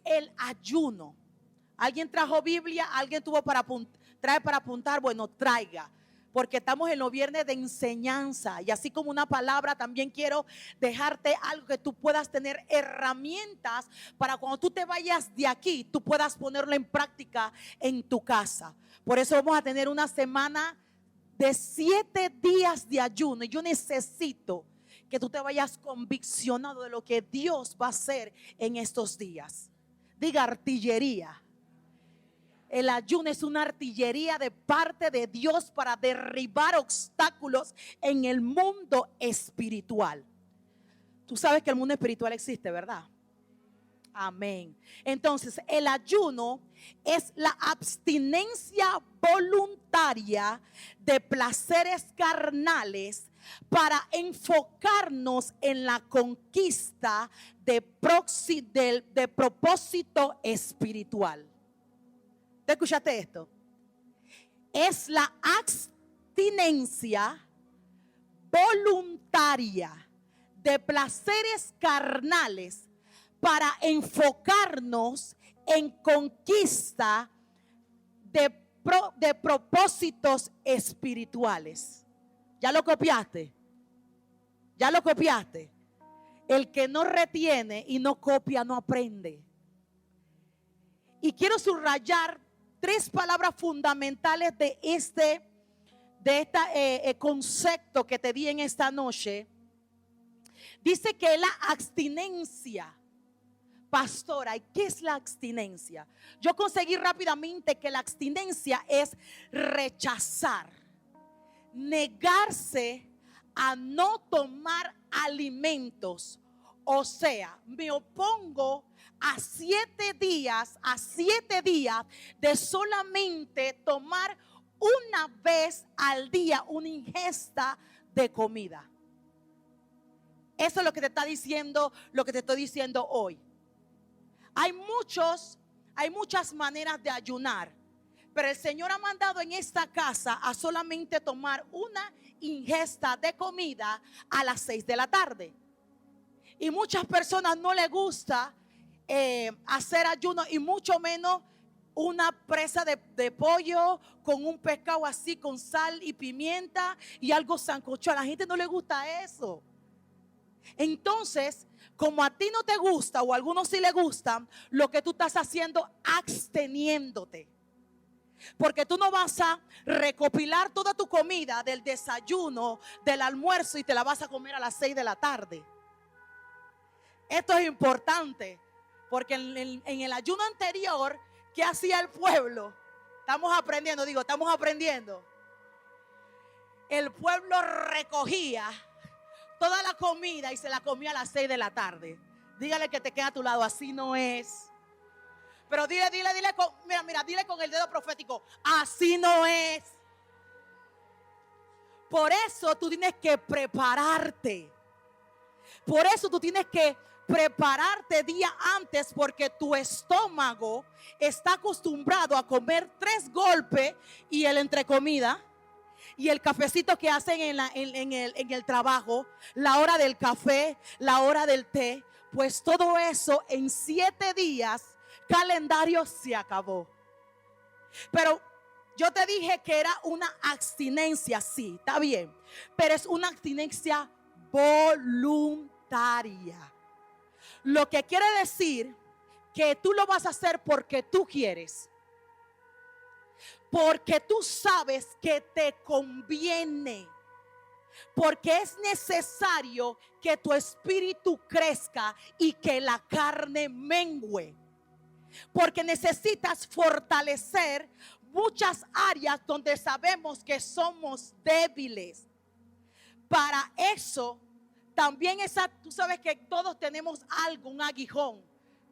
el ayuno. ¿Alguien trajo Biblia? ¿Alguien tuvo trae para apuntar? Bueno, traiga, porque estamos en los viernes de enseñanza. Y así como una palabra, también quiero dejarte algo que tú puedas tener herramientas para cuando tú te vayas de aquí, tú puedas ponerlo en práctica en tu casa. Por eso vamos a tener una semana de 7 días de ayuno. Y yo necesito que tú te vayas conviccionado de lo que Dios va a hacer en estos días. Diga artillería. El ayuno es una artillería de parte de Dios para derribar obstáculos en el mundo espiritual. Tú sabes que el mundo espiritual existe, ¿verdad? Amén. Entonces, el ayuno es la abstinencia voluntaria de placeres carnales para enfocarnos en la conquista de propósito espiritual. ¿Te escuchaste esto? Es la abstinencia voluntaria de placeres carnales para enfocarnos en conquista de propósitos espirituales. ¿Ya lo copiaste? ¿Ya lo copiaste? El que no retiene y no copia no aprende. Y quiero subrayar 3 palabras fundamentales de este concepto que te di en esta noche. Dice que la abstinencia. Pastora, ¿y qué es la abstinencia? Yo conseguí rápidamente que la abstinencia es rechazar, negarse a no tomar alimentos. O sea, me opongo a 7 días de solamente tomar una vez al día una ingesta de comida. Eso es lo que te está diciendo, lo que te estoy diciendo hoy. Hay muchas maneras de ayunar, pero el Señor ha mandado en esta casa a solamente tomar una ingesta de comida a las 6 de la tarde. Y muchas personas no les gusta hacer ayuno, y mucho menos una presa de pollo con un pescado así con sal y pimienta y algo sancochado. A la gente no le gusta eso. Entonces, como a ti no te gusta o a algunos sí le gustan, lo que tú estás haciendo, absteniéndote. Porque tú no vas a recopilar toda tu comida del desayuno, del almuerzo, y te la vas a comer a las 6 de la tarde. Esto es importante, porque en el ayuno anterior, ¿qué hacía el pueblo? Estamos aprendiendo. El pueblo recogía toda la comida y se la comía a las 6 de la tarde. Dígale que te queda a tu lado, así no es. Pero dile con el dedo profético, así no es. Por eso tú tienes que prepararte. Por eso tú tienes que prepararte día antes, porque tu estómago está acostumbrado a comer 3 golpes y el entrecomida y el cafecito que hacen en el trabajo, la hora del café, la hora del té. Pues todo eso en 7 días calendario se acabó. Pero yo te dije que era una abstinencia, sí, está bien, pero es una abstinencia voluntaria. Lo que quiere decir que tú lo vas a hacer porque tú quieres, porque tú sabes que te conviene, porque es necesario que tu espíritu crezca y que la carne mengüe, porque necesitas fortalecer muchas áreas donde sabemos que somos débiles. Para eso también tú sabes que todos tenemos algo, un aguijón.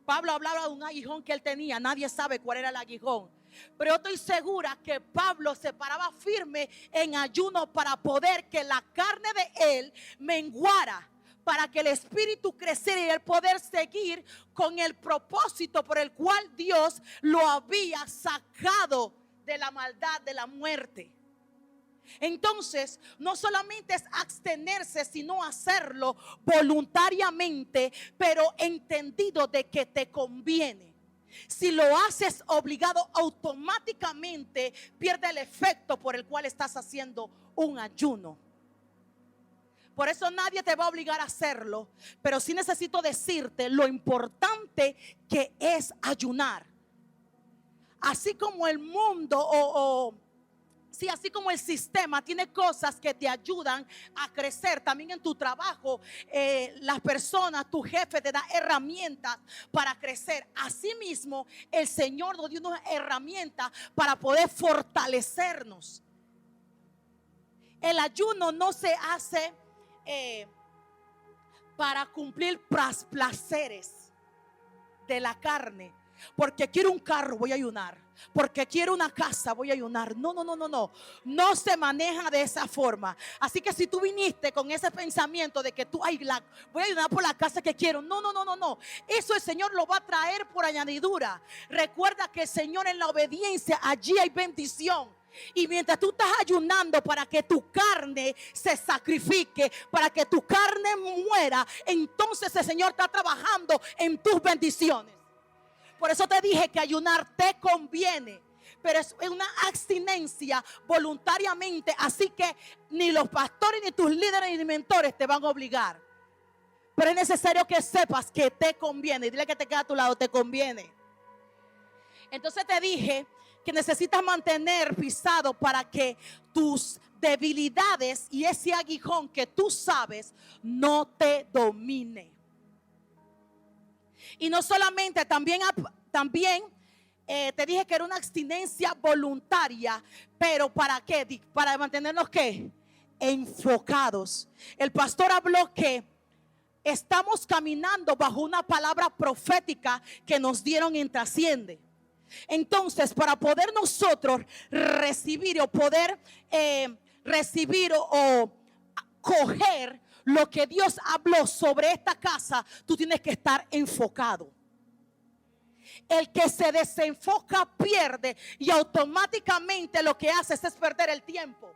Pablo hablaba de un aguijón que él tenía, nadie sabe cuál era el aguijón. Pero yo estoy segura que Pablo se paraba firme en ayuno para poder que la carne de él menguara, para que el espíritu creciera y el poder seguir con el propósito por el cual Dios lo había sacado de la maldad, de la muerte. Entonces, no solamente es abstenerse, sino hacerlo voluntariamente, pero entendido de que te conviene. Si lo haces obligado, automáticamente pierde el efecto por el cual estás haciendo un ayuno. Por eso nadie te va a obligar a hacerlo, pero sí necesito decirte lo importante que es ayunar. Así como el mundo sí, así como el sistema tiene cosas que te ayudan a crecer, también en tu trabajo, las personas, tu jefe te da herramientas para crecer. Asimismo, el Señor nos dio una herramienta para poder fortalecernos. El ayuno no se hace para cumplir placeres de la carne. Porque quiero un carro, voy a ayunar. Porque quiero una casa, voy a ayunar. No. No se maneja de esa forma. Así que si tú viniste con ese pensamiento de que voy a ayunar por la casa que quiero. No. Eso el Señor lo va a traer por añadidura. Recuerda que el Señor, en la obediencia, allí hay bendición. Y mientras tú estás ayunando para que tu carne se sacrifique, para que tu carne muera, entonces el Señor está trabajando en tus bendiciones. Por eso te dije que ayunar te conviene, pero es una abstinencia voluntariamente. Así que ni los pastores, ni tus líderes, ni mentores te van a obligar. Pero es necesario que sepas que te conviene. Dile que te queda a tu lado, te conviene. Entonces te dije que necesitas mantener pisado para que tus debilidades y ese aguijón que tú sabes no te domine. Y no solamente, también te dije que era una abstinencia voluntaria, pero ¿para qué? Para mantenernos ¿qué? Enfocados. El pastor habló que estamos caminando bajo una palabra profética que nos dieron en Trasciende. Entonces, para poder nosotros recibir o poder recibir o coger lo que Dios habló sobre esta casa, tú tienes que estar enfocado. El que se desenfoca pierde, y automáticamente lo que haces es perder el tiempo.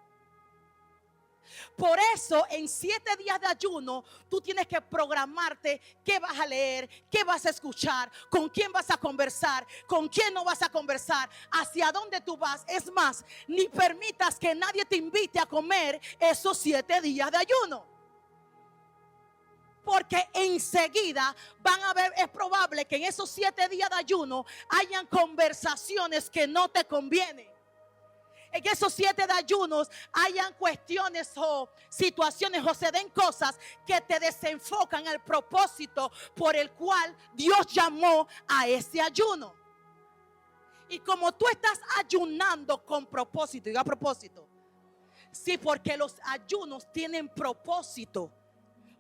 Por eso en 7 días de ayuno tú tienes que programarte qué vas a leer, qué vas a escuchar, con quién vas a conversar, con quién no vas a conversar, hacia dónde tú vas. Es más, ni permitas que nadie te invite a comer esos 7 días de ayuno. Porque enseguida es probable que en esos 7 días de ayuno hayan conversaciones que no te convienen. En esos 7 de ayunos hayan cuestiones o situaciones o se den cosas que te desenfocan el propósito por el cual Dios llamó a ese ayuno. Y como tú estás ayunando con propósito, diga propósito. Sí, porque los ayunos tienen propósito.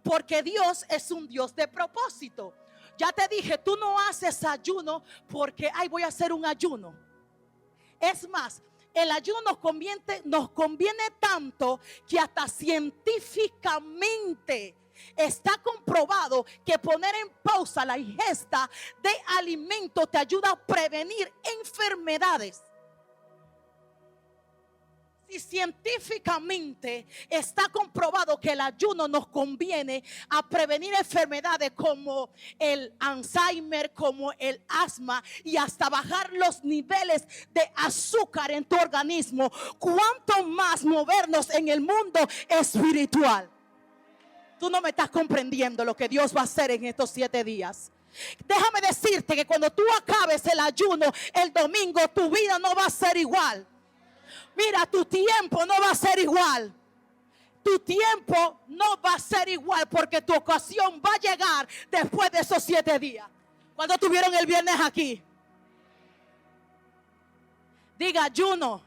Porque Dios es un Dios de propósito. Ya te dije, tú no haces ayuno porque voy a hacer un ayuno. Es más, el ayuno nos conviene tanto que hasta científicamente está comprobado que poner en pausa la ingesta de alimentos te ayuda a prevenir enfermedades. Si científicamente está comprobado que el ayuno nos conviene a prevenir enfermedades como el Alzheimer, como el asma y hasta bajar los niveles de azúcar en tu organismo, ¿cuánto más movernos en el mundo espiritual? Tú no me estás comprendiendo lo que Dios va a hacer en estos 7 días. Déjame decirte que cuando tú acabes el ayuno el domingo, tu vida no va a ser igual. Mira, tu tiempo no va a ser igual. Tu tiempo no va a ser igual porque tu ocasión va a llegar después de esos 7 días. ¿Cuándo tuvieron el viernes aquí? Diga ayuno.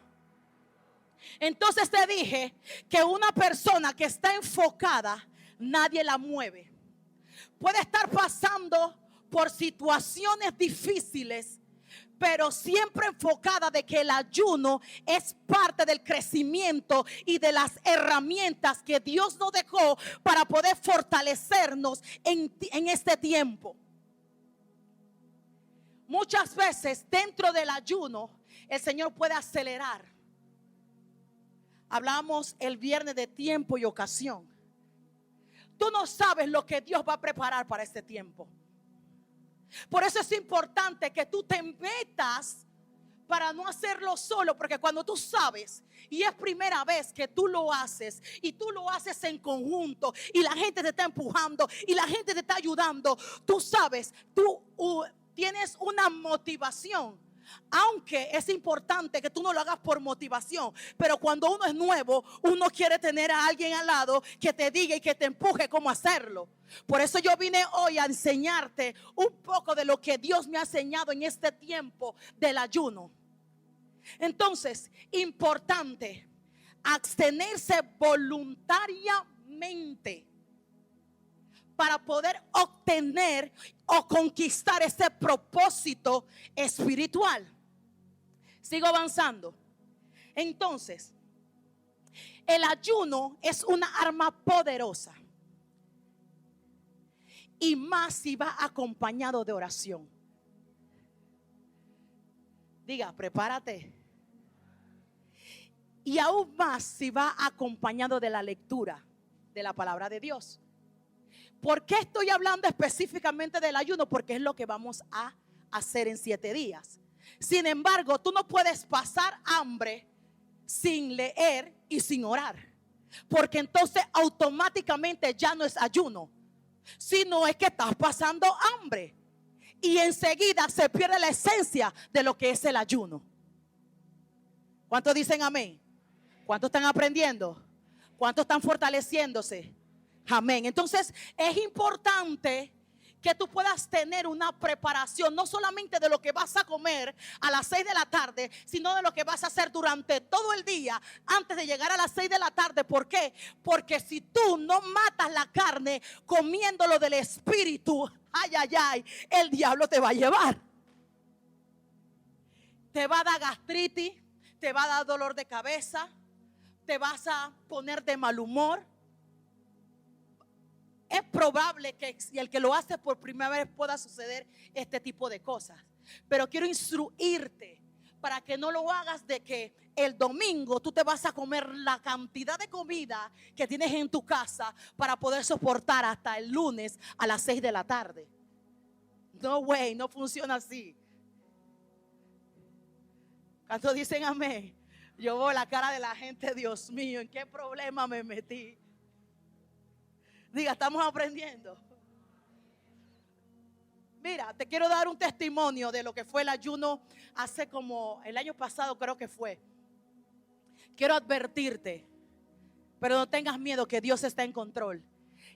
Entonces te dije que una persona que está enfocada, nadie la mueve. Puede estar pasando por situaciones difíciles, pero siempre enfocada de que el ayuno es parte del crecimiento y de las herramientas que Dios nos dejó para poder fortalecernos en este tiempo. Muchas veces dentro del ayuno el Señor puede acelerar. Hablamos el viernes de tiempo y ocasión. Tú no sabes lo que Dios va a preparar para este tiempo. Por eso es importante que tú te metas para no hacerlo solo, porque cuando tú sabes y es primera vez que tú lo haces y tú lo haces en conjunto y la gente te está empujando y la gente te está ayudando, tú sabes, tú tienes una motivación. Aunque es importante que tú no lo hagas por motivación, pero cuando uno es nuevo, uno quiere tener a alguien al lado que te diga y que te empuje cómo hacerlo. Por eso yo vine hoy a enseñarte un poco de lo que Dios me ha enseñado en este tiempo del ayuno. Entonces, importante, abstenerse voluntariamente para poder obtener o conquistar ese propósito espiritual. Sigo avanzando. Entonces, el ayuno es una arma poderosa, y más si va acompañado de oración. Diga, prepárate. Y aún más si va acompañado de la lectura de la palabra de Dios. ¿Por qué estoy hablando específicamente del ayuno? Porque es lo que vamos a hacer en 7 días. Sin embargo, tú no puedes pasar hambre sin leer y sin orar, porque entonces automáticamente ya no es ayuno, sino es que estás pasando hambre y enseguida se pierde la esencia de lo que es el ayuno. ¿Cuántos dicen amén? ¿Cuántos están aprendiendo? ¿Cuántos están fortaleciéndose? Amén. Entonces es importante que tú puedas tener una preparación, no solamente de lo que vas a comer a las 6 de la tarde, sino de lo que vas a hacer durante todo el día antes de llegar a las 6 de la tarde. ¿Por qué? Porque si tú no matas la carne comiéndolo del espíritu, ay, ay, ay, el diablo te va a llevar. Te va a dar gastritis, te va a dar dolor de cabeza, te vas a poner de mal humor. Es probable que si el que lo hace por primera vez pueda suceder este tipo de cosas. Pero quiero instruirte para que no lo hagas de que el domingo tú te vas a comer la cantidad de comida que tienes en tu casa para poder soportar hasta el lunes a las 6 de la tarde. No way, no funciona así. ¿Cuántos dicen amén? Yo veo la cara de la gente, Dios mío, ¿en qué problema me metí? Diga, estamos aprendiendo. Mira, te quiero dar un testimonio de lo que fue el ayuno hace como el año pasado, creo que fue. Quiero advertirte, pero no tengas miedo, que Dios está en control.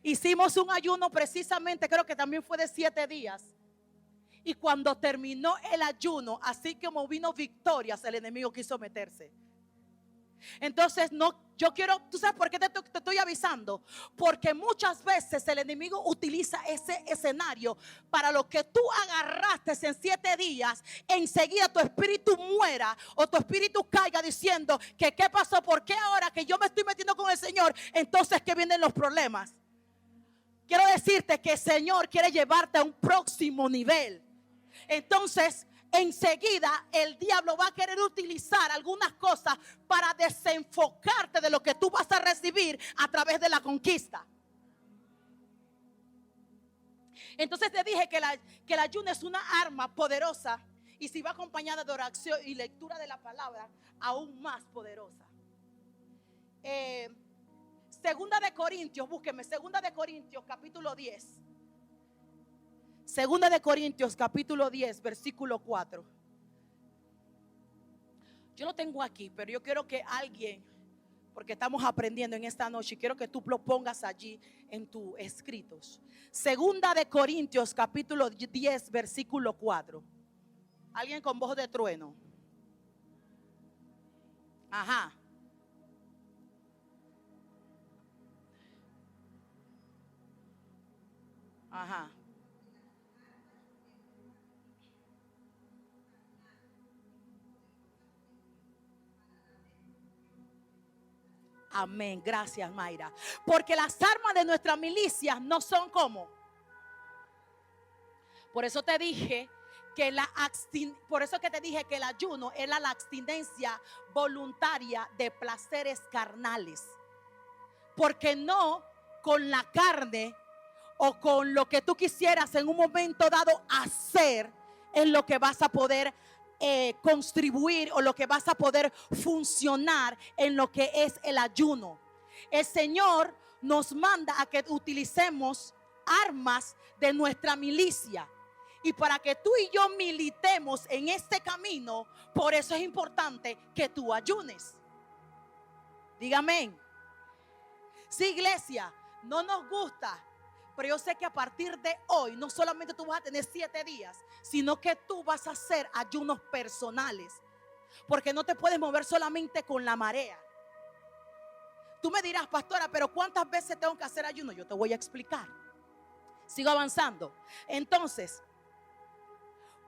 Hicimos un ayuno precisamente, creo que también fue de 7 días. Y cuando terminó el ayuno, así como vino victorias, el enemigo quiso meterse. Entonces yo quiero, ¿tú sabes por qué te estoy avisando? Porque muchas veces el enemigo utiliza ese escenario para lo que tú agarraste en 7 días, enseguida tu espíritu muera o tu espíritu caiga diciendo que qué pasó, por qué ahora que yo me estoy metiendo con el Señor, entonces que vienen los problemas. Quiero decirte que el Señor quiere llevarte a un próximo nivel. Entonces enseguida el diablo va a querer utilizar algunas cosas para desenfocarte de lo que tú vas a recibir a través de la conquista. Entonces te dije que el ayuno es una arma poderosa, y si va acompañada de oración y lectura de la palabra, aún más poderosa. Segunda de Corintios, búsqueme, Segunda de Corintios capítulo 10. Segunda de Corintios capítulo 10 versículo 4. Yo lo tengo aquí, pero yo quiero que alguien, porque estamos aprendiendo en esta noche, quiero que tú lo pongas allí en tus escritos. Segunda de Corintios capítulo 10 versículo 4. Alguien con voz de trueno. Ajá. Ajá. Amén, gracias Mayra. Porque las armas de nuestras milicias no son como. Por eso te dije que por eso que te dije que el ayuno era la abstinencia voluntaria de placeres carnales. Porque no con la carne o con lo que tú quisieras en un momento dado hacer, es lo que vas a poder contribuir, o lo que vas a poder funcionar en lo que es el ayuno. El Señor nos manda a que utilicemos armas de nuestra milicia. Y para que tú y yo militemos en este camino, por eso es importante que tú ayunes. Dígame. Sí, iglesia, no nos gusta, pero yo sé que a partir de hoy no solamente tú vas a tener 7 días, sino que tú vas a hacer ayunos personales, porque no te puedes mover solamente con la marea. Tú me dirás, pastora, pero ¿cuántas veces tengo que hacer ayuno? Yo te voy a explicar. Sigo avanzando. Entonces,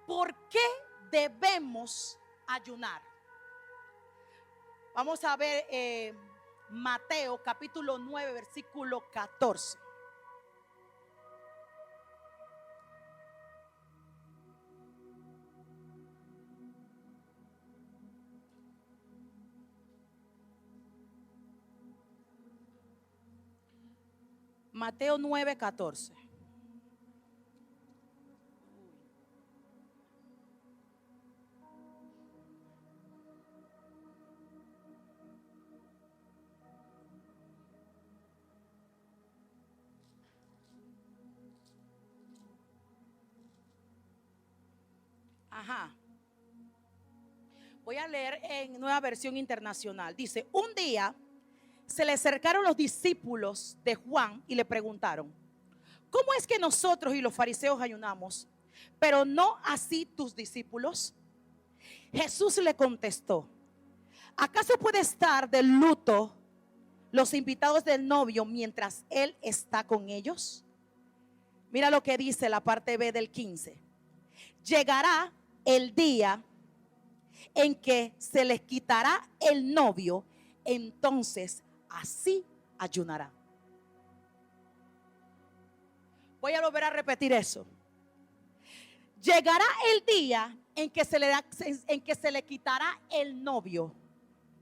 ¿por qué debemos ayunar? Vamos a ver Mateo capítulo 9 versículo 14. Mateo 9, 14. Ajá. Voy a leer en Nueva Versión Internacional. Dice: un día se le acercaron los discípulos de Juan y le preguntaron: ¿cómo es que nosotros y los fariseos ayunamos, pero no así tus discípulos? Jesús le contestó: ¿acaso puede estar de luto los invitados del novio mientras él está con ellos? Mira lo que dice la parte B del 15. Llegará el día en que se les quitará el novio, entonces así ayunará. Voy a volver a repetir eso. Llegará el día en que se le quitará el novio.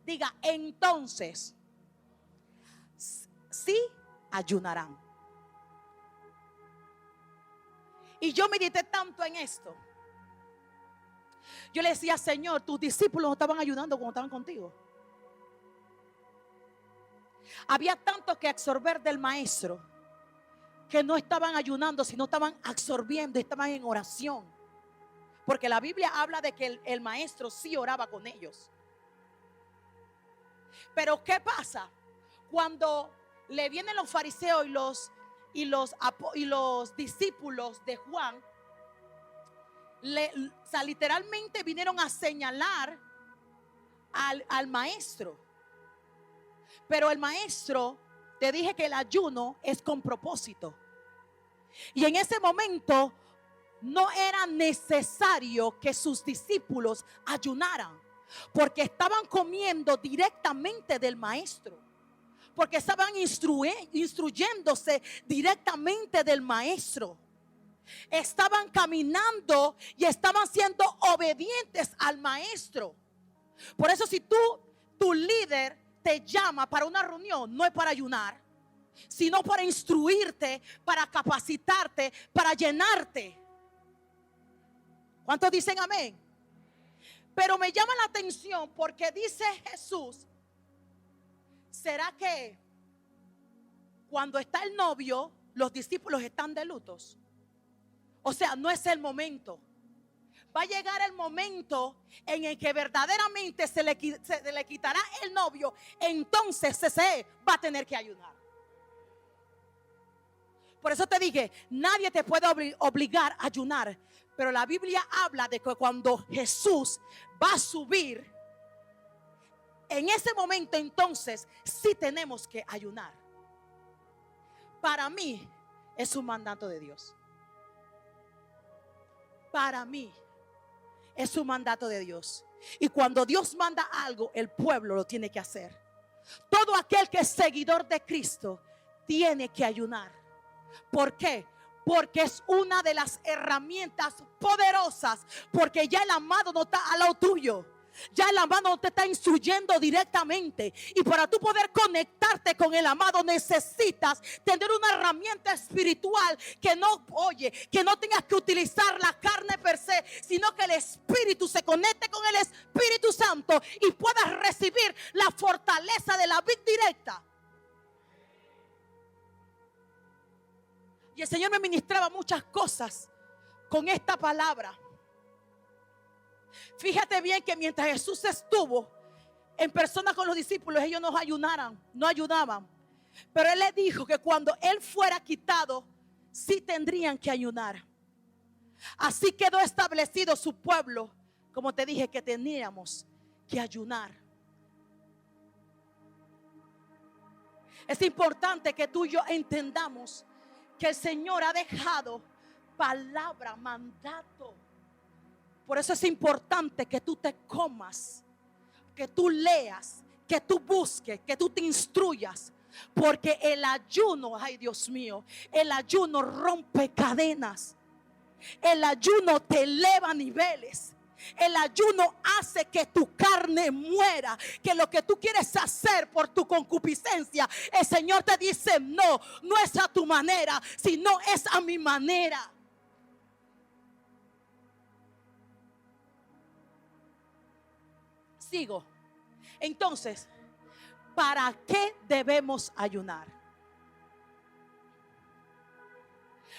Diga, entonces sí ayunarán. Y yo medité tanto en esto. Yo le decía: Señor, tus discípulos no estaban ayudando cuando estaban contigo. Había tanto que absorber del maestro que no estaban ayunando, sino estaban absorbiendo, estaban en oración. Porque la Biblia habla de que el maestro sí oraba con ellos. Pero ¿qué pasa? Cuando le vienen los fariseos y los discípulos de Juan, literalmente vinieron a señalar al maestro. Pero el maestro, te dije que el ayuno es con propósito. Y en ese momento no era necesario que sus discípulos ayunaran, porque estaban comiendo directamente del maestro, porque estaban instruyéndose directamente del maestro. Estaban caminando y estaban siendo obedientes al maestro. Por eso, si tu líder te llama para una reunión, no es para ayunar, sino para instruirte, para capacitarte, para llenarte. ¿Cuántos dicen amén? Pero me llama la atención porque dice Jesús: ¿será que cuando está el novio los discípulos están de lutos? O sea, no es el momento. Va a llegar el momento en el que verdaderamente se le quitará el novio. Entonces se va a tener que ayunar. Por eso te dije, nadie te puede obligar a ayunar. Pero la Biblia habla de que cuando Jesús va a subir, en ese momento entonces sí tenemos que ayunar. Para mí es un mandato de Dios. Para mí es un mandato de Dios. Y cuando Dios manda algo, el pueblo lo tiene que hacer. Todo aquel que es seguidor de Cristo tiene que ayunar. ¿Por qué? Porque es una de las herramientas poderosas. Porque ya el amado no está al lado tuyo, Ya el amado te está instruyendo directamente. Y para tú poder conectarte con el amado necesitas tener una herramienta espiritual que no, oye, que no tengas que utilizar la carne per se, sino que el Espíritu se conecte con el Espíritu Santo y puedas recibir la fortaleza de la vida directa. Y el Señor me ministraba muchas cosas con esta palabra. Fíjate bien que mientras Jesús estuvo en persona con los discípulos, ellos no ayudaban. Pero Él les dijo que cuando Él fuera quitado, sí tendrían que ayunar. Así quedó establecido su pueblo, como te dije, que teníamos que ayunar. Es importante que tú y yo entendamos que el Señor ha dejado palabra, mandato. Por eso es importante que tú te comas, que tú leas, que tú busques, que tú te instruyas. Porque el ayuno, ay Dios mío, el ayuno rompe cadenas. El ayuno te eleva niveles. El ayuno hace que tu carne muera. Que lo que tú quieres hacer por tu concupiscencia, el Señor te dice no, no es a tu manera, sino es a mi manera. Sigo. Entonces, ¿para qué debemos ayunar?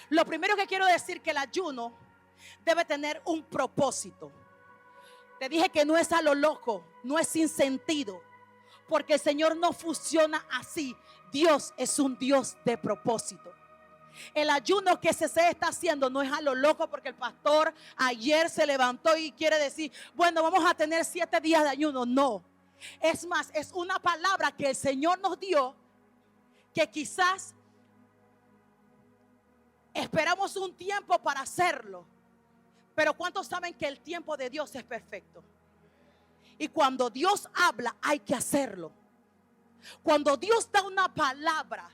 Lo primero que quiero decir que el ayuno debe tener un propósito. Te dije que no es a lo loco, no es sin sentido, porque el Señor no funciona así. Dios es un Dios de propósito. El ayuno que se está haciendo no es a lo loco porque el pastor ayer se levantó y quiere decir, bueno, vamos a tener 7 días de ayuno. No, es más, es una palabra que el Señor nos dio, que quizás esperamos un tiempo para hacerlo, pero ¿cuántos saben que el tiempo de Dios es perfecto? Y cuando Dios habla hay que hacerlo. Cuando Dios da una palabra,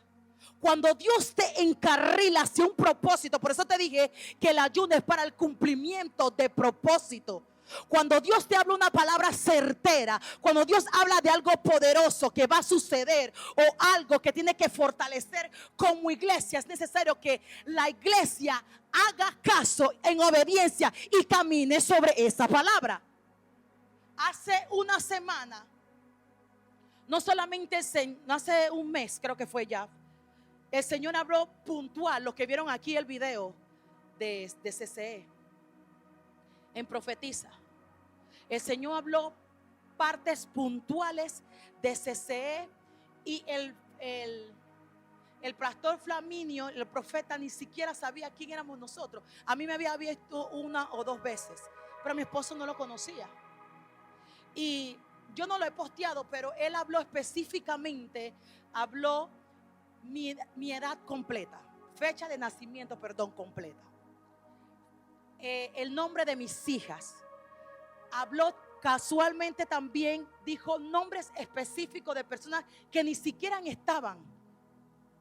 cuando Dios te encarrila hacia un propósito, por eso te dije que el ayuno es para el cumplimiento de propósito. Cuando Dios te habla una palabra certera, cuando Dios habla de algo poderoso que va a suceder o algo que tiene que fortalecer como iglesia, es necesario que la iglesia haga caso en obediencia y camine sobre esa palabra. Hace una semana, no solamente hace un mes, creo que fue ya, el Señor habló puntual, los que vieron aquí el video de CCE, en Profetiza. El Señor habló partes puntuales de CCE y el pastor Flaminio, el profeta, ni siquiera sabía quién éramos nosotros. A mí me había visto 1 o 2 veces, pero mi esposo no lo conocía. Y yo no lo he posteado, pero él habló específicamente, habló mi edad completa, fecha de nacimiento, completa, el nombre de mis hijas. Habló casualmente también, dijo nombres específicos de personas que ni siquiera estaban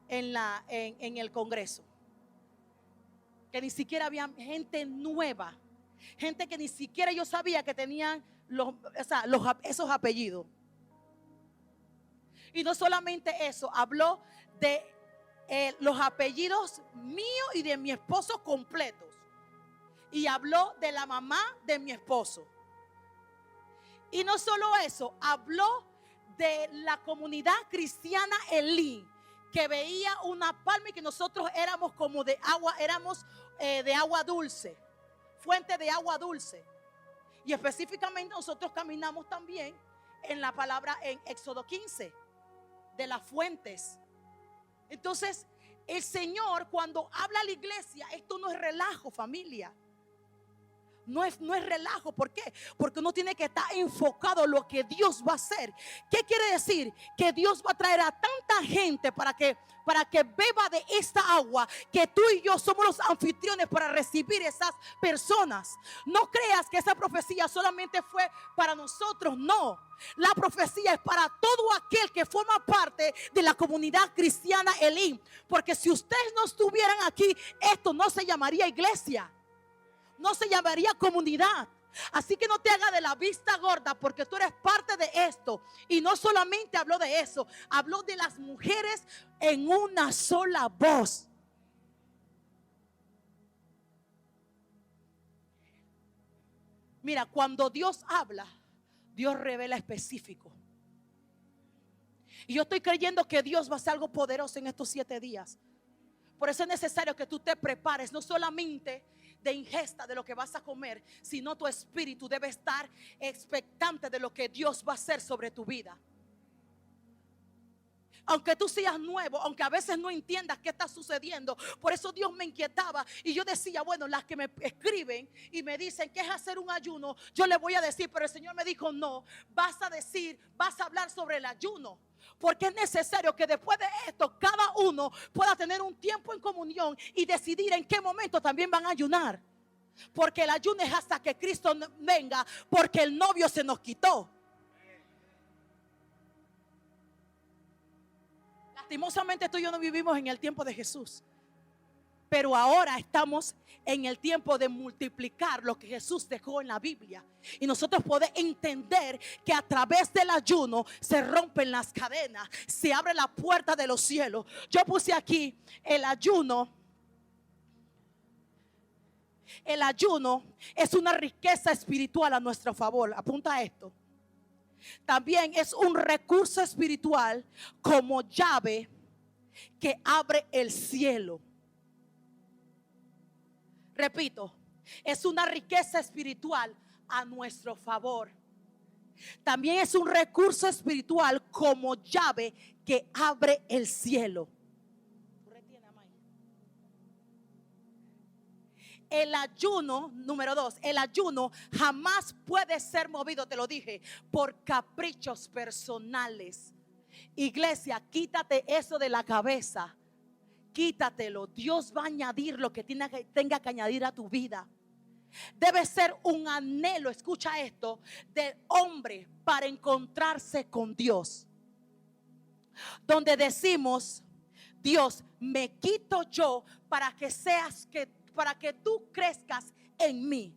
en el Congreso, que ni siquiera había gente nueva, gente que ni siquiera yo sabía que tenían esos apellidos. Y no solamente eso, habló de los apellidos míos y de mi esposo completos. Y habló de la mamá de mi esposo. Y no solo eso, habló de la comunidad cristiana Elí, que veía una palma y que nosotros éramos como de agua, éramos de agua dulce, fuente de agua dulce. Y específicamente nosotros caminamos también en la palabra en Éxodo 15, de las fuentes. Entonces, el Señor cuando habla a la iglesia, esto no es relajo, familia. No es relajo. ¿Por qué? Porque uno tiene que estar enfocado en lo que Dios va a hacer. ¿Qué quiere decir? Que Dios va a traer a tanta gente para que beba de esta agua, que tú y yo somos los anfitriones para recibir esas personas. No creas que esa profecía solamente fue para nosotros. No, la profecía es para todo aquel que forma parte de la comunidad cristiana Elim. Porque si ustedes no estuvieran aquí, esto no se llamaría iglesia, no se llamaría comunidad. Así que no te hagas de la vista gorda, porque tú eres parte de esto. Y no solamente habló de eso, habló de las mujeres en una sola voz. Mira, cuando Dios habla, Dios revela específico. Y yo estoy creyendo que Dios va a hacer algo poderoso en estos 7 días. Por eso es necesario que tú te prepares, no solamente de ingesta de lo que vas a comer, sino tu espíritu debe estar expectante de lo que Dios va a hacer sobre tu vida. Aunque tú seas nuevo, aunque a veces no entiendas qué está sucediendo, por eso Dios me inquietaba. Y yo decía, bueno, las que me escriben y me dicen que es hacer un ayuno, yo le voy a decir, pero el Señor me dijo, no, vas a hablar sobre el ayuno. Porque es necesario que después de esto cada uno pueda tener un tiempo en comunión y decidir en qué momento también van a ayunar. Porque el ayuno es hasta que Cristo venga, porque el novio se nos quitó. Lastimosamente tú y yo no vivimos en el tiempo de Jesús, pero ahora estamos en el tiempo de multiplicar lo que Jesús dejó en la Biblia. Y nosotros podemos entender que a través del ayuno se rompen las cadenas, se abre la puerta de los cielos. Yo puse aquí el ayuno. El ayuno es una riqueza espiritual a nuestro favor. Apunta esto. También es un recurso espiritual como llave que abre el cielo. Repito, es una riqueza espiritual a nuestro favor. También es un recurso espiritual como llave que abre el cielo. El ayuno, número 2, el ayuno jamás puede ser movido, te lo dije, por caprichos personales. Iglesia, quítate eso de la cabeza. Quítatelo. Dios va a añadir lo que tenga que añadir a tu vida. Debe ser un anhelo, escucha esto, del hombre para encontrarse con Dios. Donde decimos, Dios, me quito yo para que tú crezcas en mí.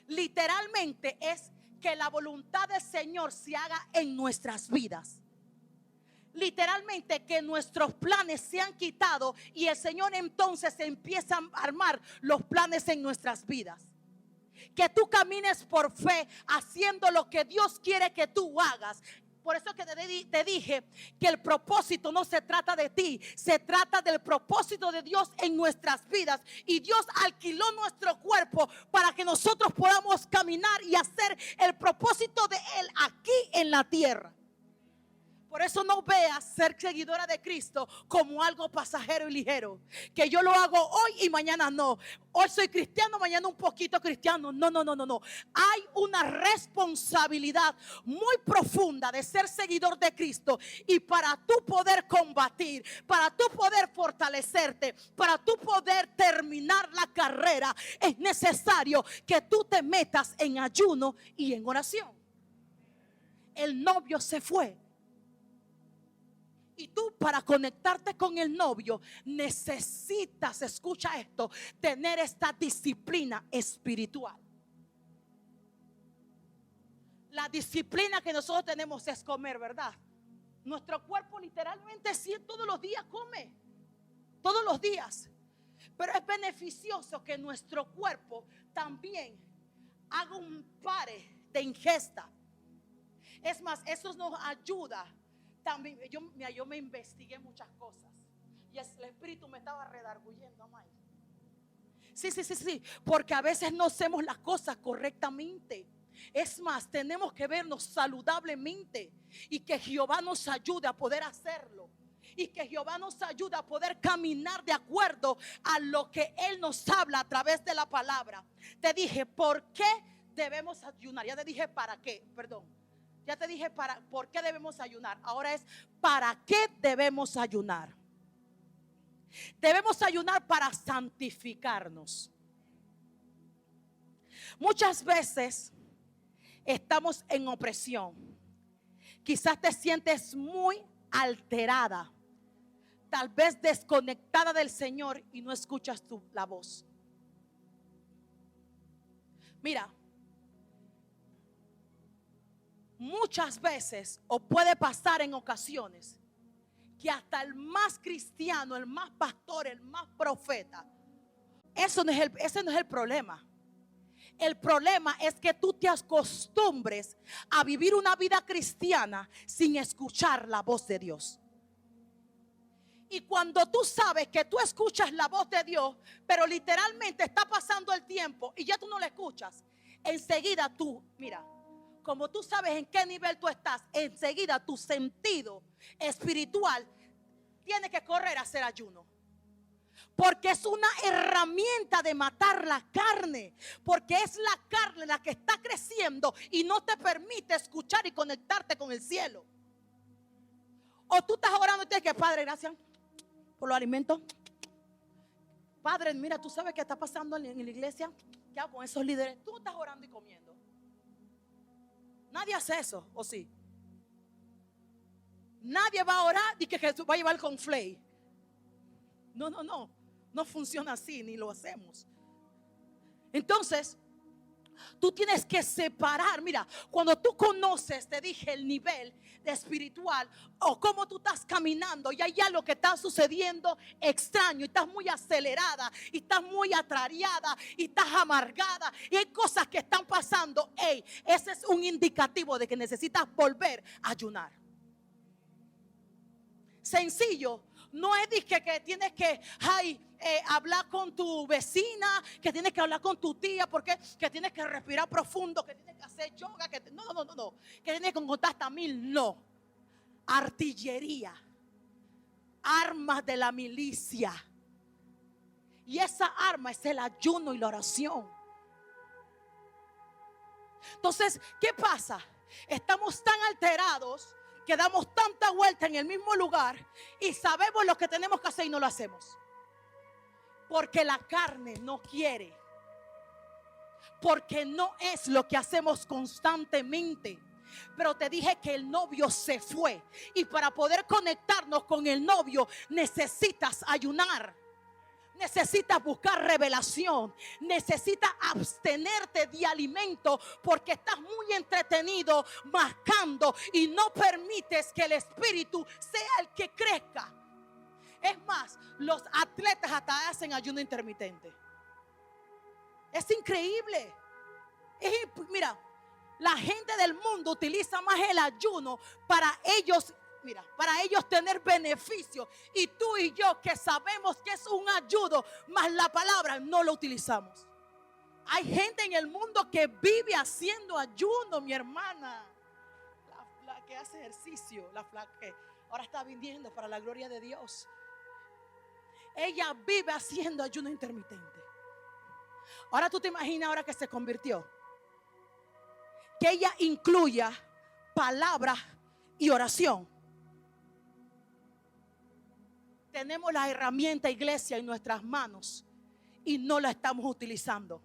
Literalmente es que la voluntad del Señor se haga en nuestras vidas. Literalmente que nuestros planes se han quitado y el Señor entonces empieza a armar los planes en nuestras vidas. Que tú camines por fe haciendo lo que Dios quiere que tú hagas. Por eso que te dije que el propósito no se trata de ti, se trata del propósito de Dios en nuestras vidas. Y Dios alquiló nuestro cuerpo para que nosotros podamos caminar y hacer el propósito de Él aquí en la tierra. Por eso no veas ser seguidora de Cristo como algo pasajero y ligero, que yo lo hago hoy y mañana no. Hoy soy cristiano, mañana un poquito cristiano. No. Hay una responsabilidad muy profunda de ser seguidor de Cristo. Y para tú poder combatir, para tú poder fortalecerte, para tú poder terminar la carrera, es necesario que tú te metas en ayuno y en oración. El novio se fue. Y tú, para conectarte con el novio, necesitas, escucha esto, tener esta disciplina espiritual. La disciplina que nosotros tenemos es comer, ¿verdad? Nuestro cuerpo literalmente sí, todos los días come. Todos los días. Pero es beneficioso que nuestro cuerpo también haga un pare de ingesta. Es más, eso nos ayuda. También, yo me investigué muchas cosas y el espíritu me estaba redarguyendo, amado. Sí, porque a veces no hacemos las cosas correctamente. Es más, tenemos que vernos saludablemente y que Jehová nos ayude a poder hacerlo. Y que Jehová nos ayude a poder caminar de acuerdo a lo que Él nos habla a través de la palabra. Te dije, ¿por qué debemos ayunar? Ya te dije, ¿para qué? Perdón. Ya te dije por qué debemos ayunar. Ahora es para qué debemos ayunar. Debemos ayunar para santificarnos. Muchas veces estamos en opresión. Quizás te sientes muy alterada, tal vez desconectada del Señor y no escuchas la voz. Mira, muchas veces, o puede pasar en ocasiones, que hasta el más cristiano, el más pastor, el más profeta, ese no es el problema. El problema es que tú te acostumbres a vivir una vida cristiana sin escuchar la voz de Dios. Y cuando tú sabes que tú escuchas la voz de Dios, pero literalmente está pasando el tiempo y ya tú no la escuchas, enseguida tú, mira, como tú sabes en qué nivel tú estás, enseguida tu sentido espiritual tiene que correr a hacer ayuno. Porque es una herramienta de matar la carne. Porque es la carne la que está creciendo y no te permite escuchar y conectarte con el cielo. O tú estás orando y te dices que Padre, gracias por los alimentos. Padre, mira, tú sabes qué está pasando en la iglesia. ¿Qué hago con esos líderes? Tú estás orando y comiendo. Nadie hace eso, ¿o sí? Nadie va a orar y que Jesús va a llevar el conflay. No. No funciona así, ni lo hacemos. Entonces, tú tienes que separar. Mira, cuando tú conoces, te dije, el nivel de espiritual o cómo tú estás caminando y hay algo que está sucediendo extraño y estás muy acelerada y estás muy atrariada y estás amargada y hay cosas que están pasando. Ese es un indicativo de que necesitas volver a ayunar. Sencillo. No es que tienes que hablar con tu vecina, que tienes que hablar con tu tía, porque que tienes que respirar profundo, que tienes que hacer yoga, no, que tienes que contar hasta 1000, no. Artillería, armas de la milicia. Y esa arma es el ayuno y la oración. Entonces, ¿qué pasa? Estamos tan alterados que damos tanta vuelta en el mismo lugar y sabemos lo que tenemos que hacer y no lo hacemos. Porque la carne no quiere. Porque no es lo que hacemos constantemente. Pero te dije que el novio se fue. Y para poder conectarnos con el novio necesitas ayunar. Necesitas buscar revelación. Necesitas abstenerte de alimento porque estás muy entretenido mascando y no permites que el espíritu sea el que crezca. Es más, los atletas hasta hacen ayuno intermitente. Es increíble. Mira, la gente del mundo utiliza más el ayuno para ellos. Mira, para ellos tener beneficio. Y tú y yo que sabemos que es un ayuno, más la palabra no lo utilizamos. Hay gente en el mundo que vive haciendo ayuno, mi hermana. La que hace ejercicio, la que ahora está viniendo para la gloria de Dios. Ella vive haciendo ayuno intermitente. Ahora tú te imaginas ahora que se convirtió. Que ella incluya palabra y oración. Tenemos la herramienta iglesia en nuestras manos y no la estamos utilizando.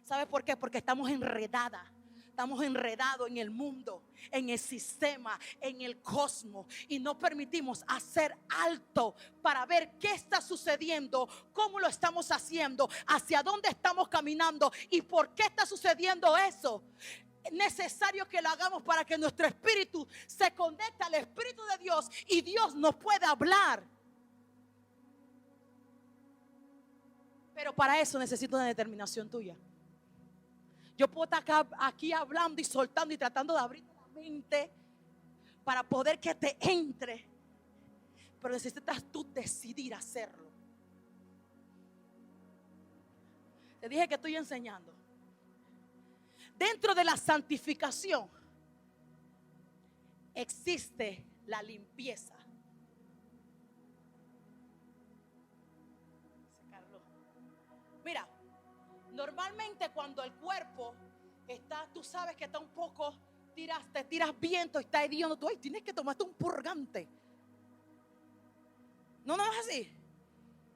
¿Sabe por qué? Porque estamos enredadas. Estamos enredados en el mundo, en el sistema, en el cosmos y no permitimos hacer alto para ver qué está sucediendo, cómo lo estamos haciendo, hacia dónde estamos caminando y por qué está sucediendo eso. Es necesario que lo hagamos para que nuestro espíritu se conecte al Espíritu de Dios y Dios nos pueda hablar. Pero para eso necesito una determinación tuya. Yo puedo estar aquí hablando y soltando y tratando de abrir la mente para poder que te entre. Pero necesitas tú decidir hacerlo. Te dije que estoy enseñando. Dentro de la santificación existe la limpieza. Mira, normalmente cuando el cuerpo está, tú sabes que está un poco, te tiras viento, está hediondo, tú tienes que tomarte un purgante. No es así.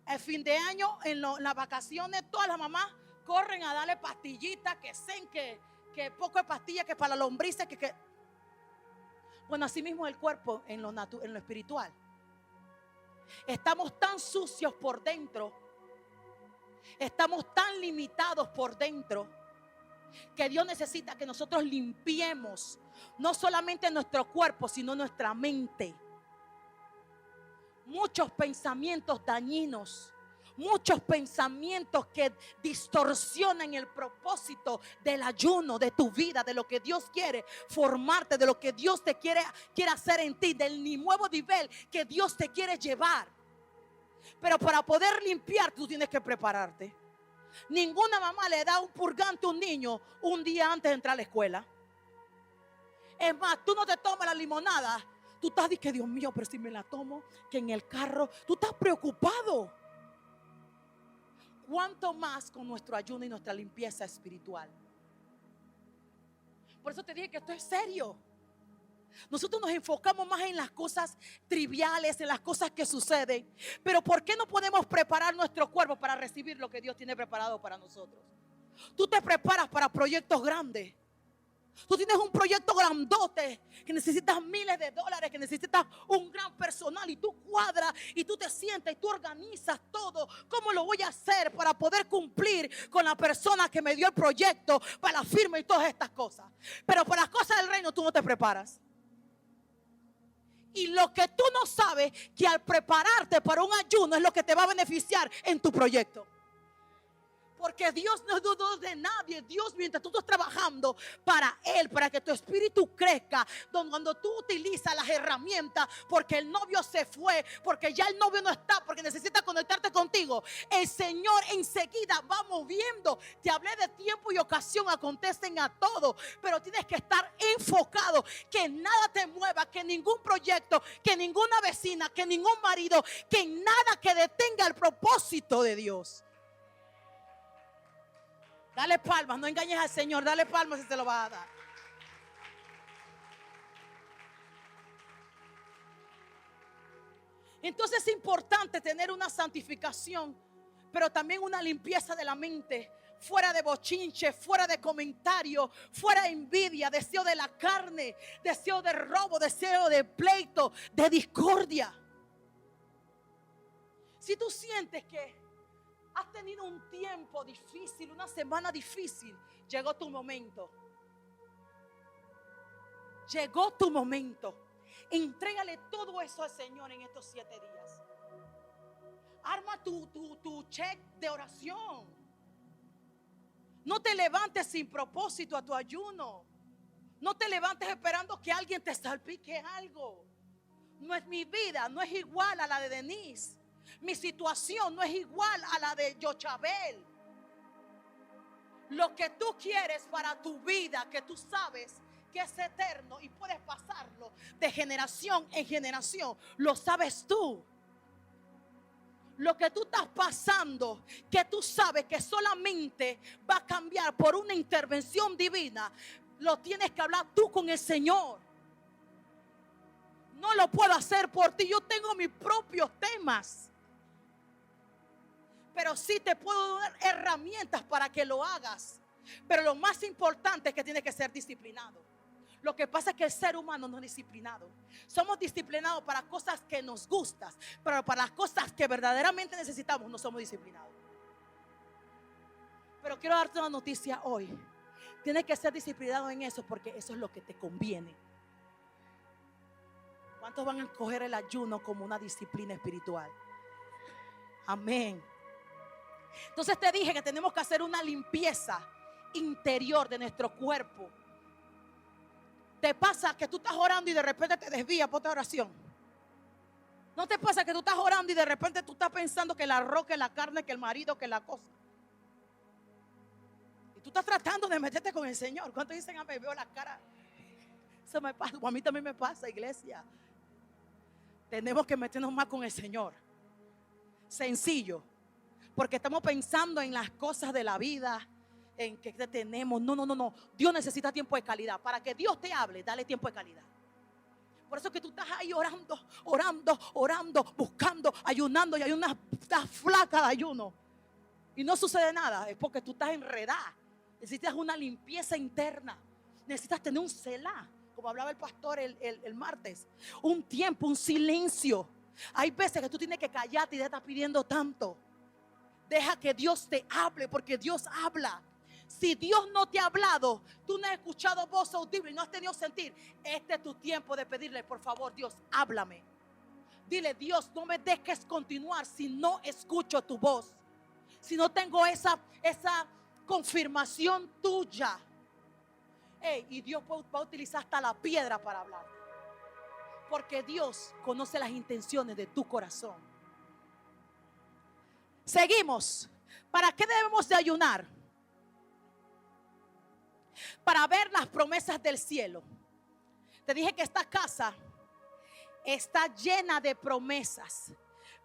El fin de año, en las vacaciones, todas las mamás corren a darle pastillitas, que poco de pastillas, que para la lombrices, que. Bueno, así mismo el cuerpo en lo espiritual. Estamos tan sucios por dentro. Estamos tan limitados por dentro que Dios necesita que nosotros limpiemos no solamente nuestro cuerpo, sino nuestra mente. Muchos pensamientos dañinos, muchos pensamientos que distorsionan el propósito del ayuno, de tu vida, de lo que Dios quiere formarte, de lo que Dios te quiere hacer en ti, del nuevo nivel que Dios te quiere llevar. Pero para poder limpiar, tú tienes que prepararte. Ninguna mamá le da un purgante a un niño un día antes de entrar a la escuela. Es más, tú no te tomas la limonada. Tú estás diciendo, Dios mío, pero si me la tomo, que en el carro, tú estás preocupado. ¿Cuánto más con nuestro ayuno y nuestra limpieza espiritual? Por eso te dije que esto es serio. Nosotros nos enfocamos más en las cosas triviales, en las cosas que suceden. Pero ¿por qué no podemos preparar nuestro cuerpo para recibir lo que Dios tiene preparado para nosotros? Tú te preparas para proyectos grandes. Tú tienes un proyecto grandote que necesitas miles de dólares, que necesitas un gran personal, y tú cuadras y tú te sientas y tú organizas todo. ¿Cómo lo voy a hacer para poder cumplir con la persona que me dio el proyecto, para la firma y todas estas cosas? Pero para las cosas del reino tú no te preparas. Y lo que tú no sabes, que al prepararte para un ayuno es lo que te va a beneficiar en tu proyecto. Porque Dios no dudó de nadie. Dios, mientras tú estás trabajando para Él, para que tu espíritu crezca, cuando tú utilizas las herramientas, porque el novio se fue, porque ya el novio no está, porque necesita conectarte contigo, el Señor enseguida va moviendo. Te hablé de tiempo y ocasión, acontecen a todo, pero tienes que estar enfocado, que nada te mueva, que ningún proyecto, que ninguna vecina, que ningún marido, que nada que detenga el propósito de Dios. Dale palmas, no engañes al Señor, dale palmas si te lo va a dar. Entonces es importante tener una santificación, pero también una limpieza de la mente, fuera de bochinche, fuera de comentario, fuera de envidia, deseo de la carne, deseo de robo, deseo de pleito, de discordia. Si tú sientes que has tenido un tiempo difícil, una semana difícil, llegó tu momento. Llegó tu momento. Entrégale todo eso al Señor en estos 7 días. Arma tu check de oración. No te levantes sin propósito a tu ayuno. No te levantes esperando que alguien te salpique algo. No es mi vida, no es igual a la de Denise. Mi situación no es igual a la de Yochabel. Lo que tú quieres para tu vida, que tú sabes que es eterno y puedes pasarlo de generación en generación, lo sabes tú. Lo que tú estás pasando, que tú sabes que solamente va a cambiar por una intervención divina, lo tienes que hablar tú con el Señor. No lo puedo hacer por ti. Yo tengo mis propios temas, pero sí te puedo dar herramientas para que lo hagas. Pero lo más importante es que tienes que ser disciplinado. Lo que pasa es que el ser humano no es disciplinado. Somos disciplinados para cosas que nos gustan, pero para las cosas que verdaderamente necesitamos no somos disciplinados. Pero quiero darte una noticia hoy. Tienes que ser disciplinado en eso, porque eso es lo que te conviene. ¿Cuántos van a escoger el ayuno como una disciplina espiritual? Amén. Entonces te dije que tenemos que hacer una limpieza interior de nuestro cuerpo. ¿Te pasa que tú estás orando y de repente te desvías por tu oración? ¿No te pasa que tú estás orando y de repente tú estás pensando que el arroz, que la carne, que el marido, que la cosa? Y tú estás tratando de meterte con el Señor. ¿Cuántos dicen, me veo la cara? Eso me pasa, a mí también me pasa, iglesia. Tenemos que meternos más con el Señor. Sencillo. Porque estamos pensando en las cosas de la vida, en que tenemos. No. Dios necesita tiempo de calidad. Para que Dios te hable, dale tiempo de calidad. Por eso que tú estás ahí orando, buscando, ayunando, y hay una flaca de ayuno y no sucede nada. Es porque tú estás enredada. Necesitas una limpieza interna. Necesitas tener un selá, como hablaba el pastor el martes. Un tiempo, un silencio. Hay veces que tú tienes que callarte y te estás pidiendo tanto. Deja que Dios te hable, porque Dios habla. Si Dios no te ha hablado, tú no has escuchado voz audible y no has tenido sentir, este es tu tiempo de pedirle, por favor, Dios, háblame. Dile, Dios, no me dejes continuar si no escucho tu voz, si no tengo esa confirmación tuya. Y Dios va a utilizar hasta la piedra para hablar, porque Dios conoce las intenciones de tu corazón. Seguimos. ¿Para qué debemos de ayunar? Para ver las promesas del cielo. Te dije que esta casa está llena de promesas.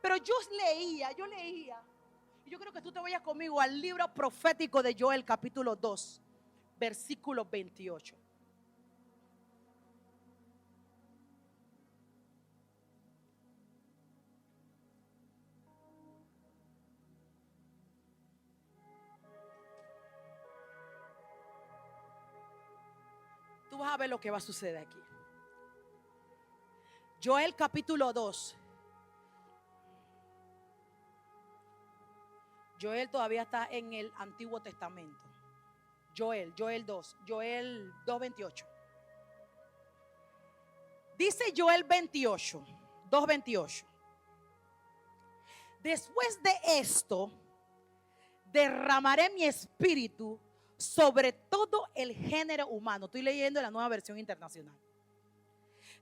Pero yo leía, y yo creo que tú te vayas conmigo al libro profético de Joel, capítulo 2, versículo 28. Tú vas a ver lo que va a suceder aquí. Joel capítulo 2. Joel todavía está en el Antiguo Testamento. Joel 2:28. Dice Joel 2:28. Después de esto, derramaré mi espíritu sobre todo el género humano. Estoy leyendo la Nueva Versión Internacional.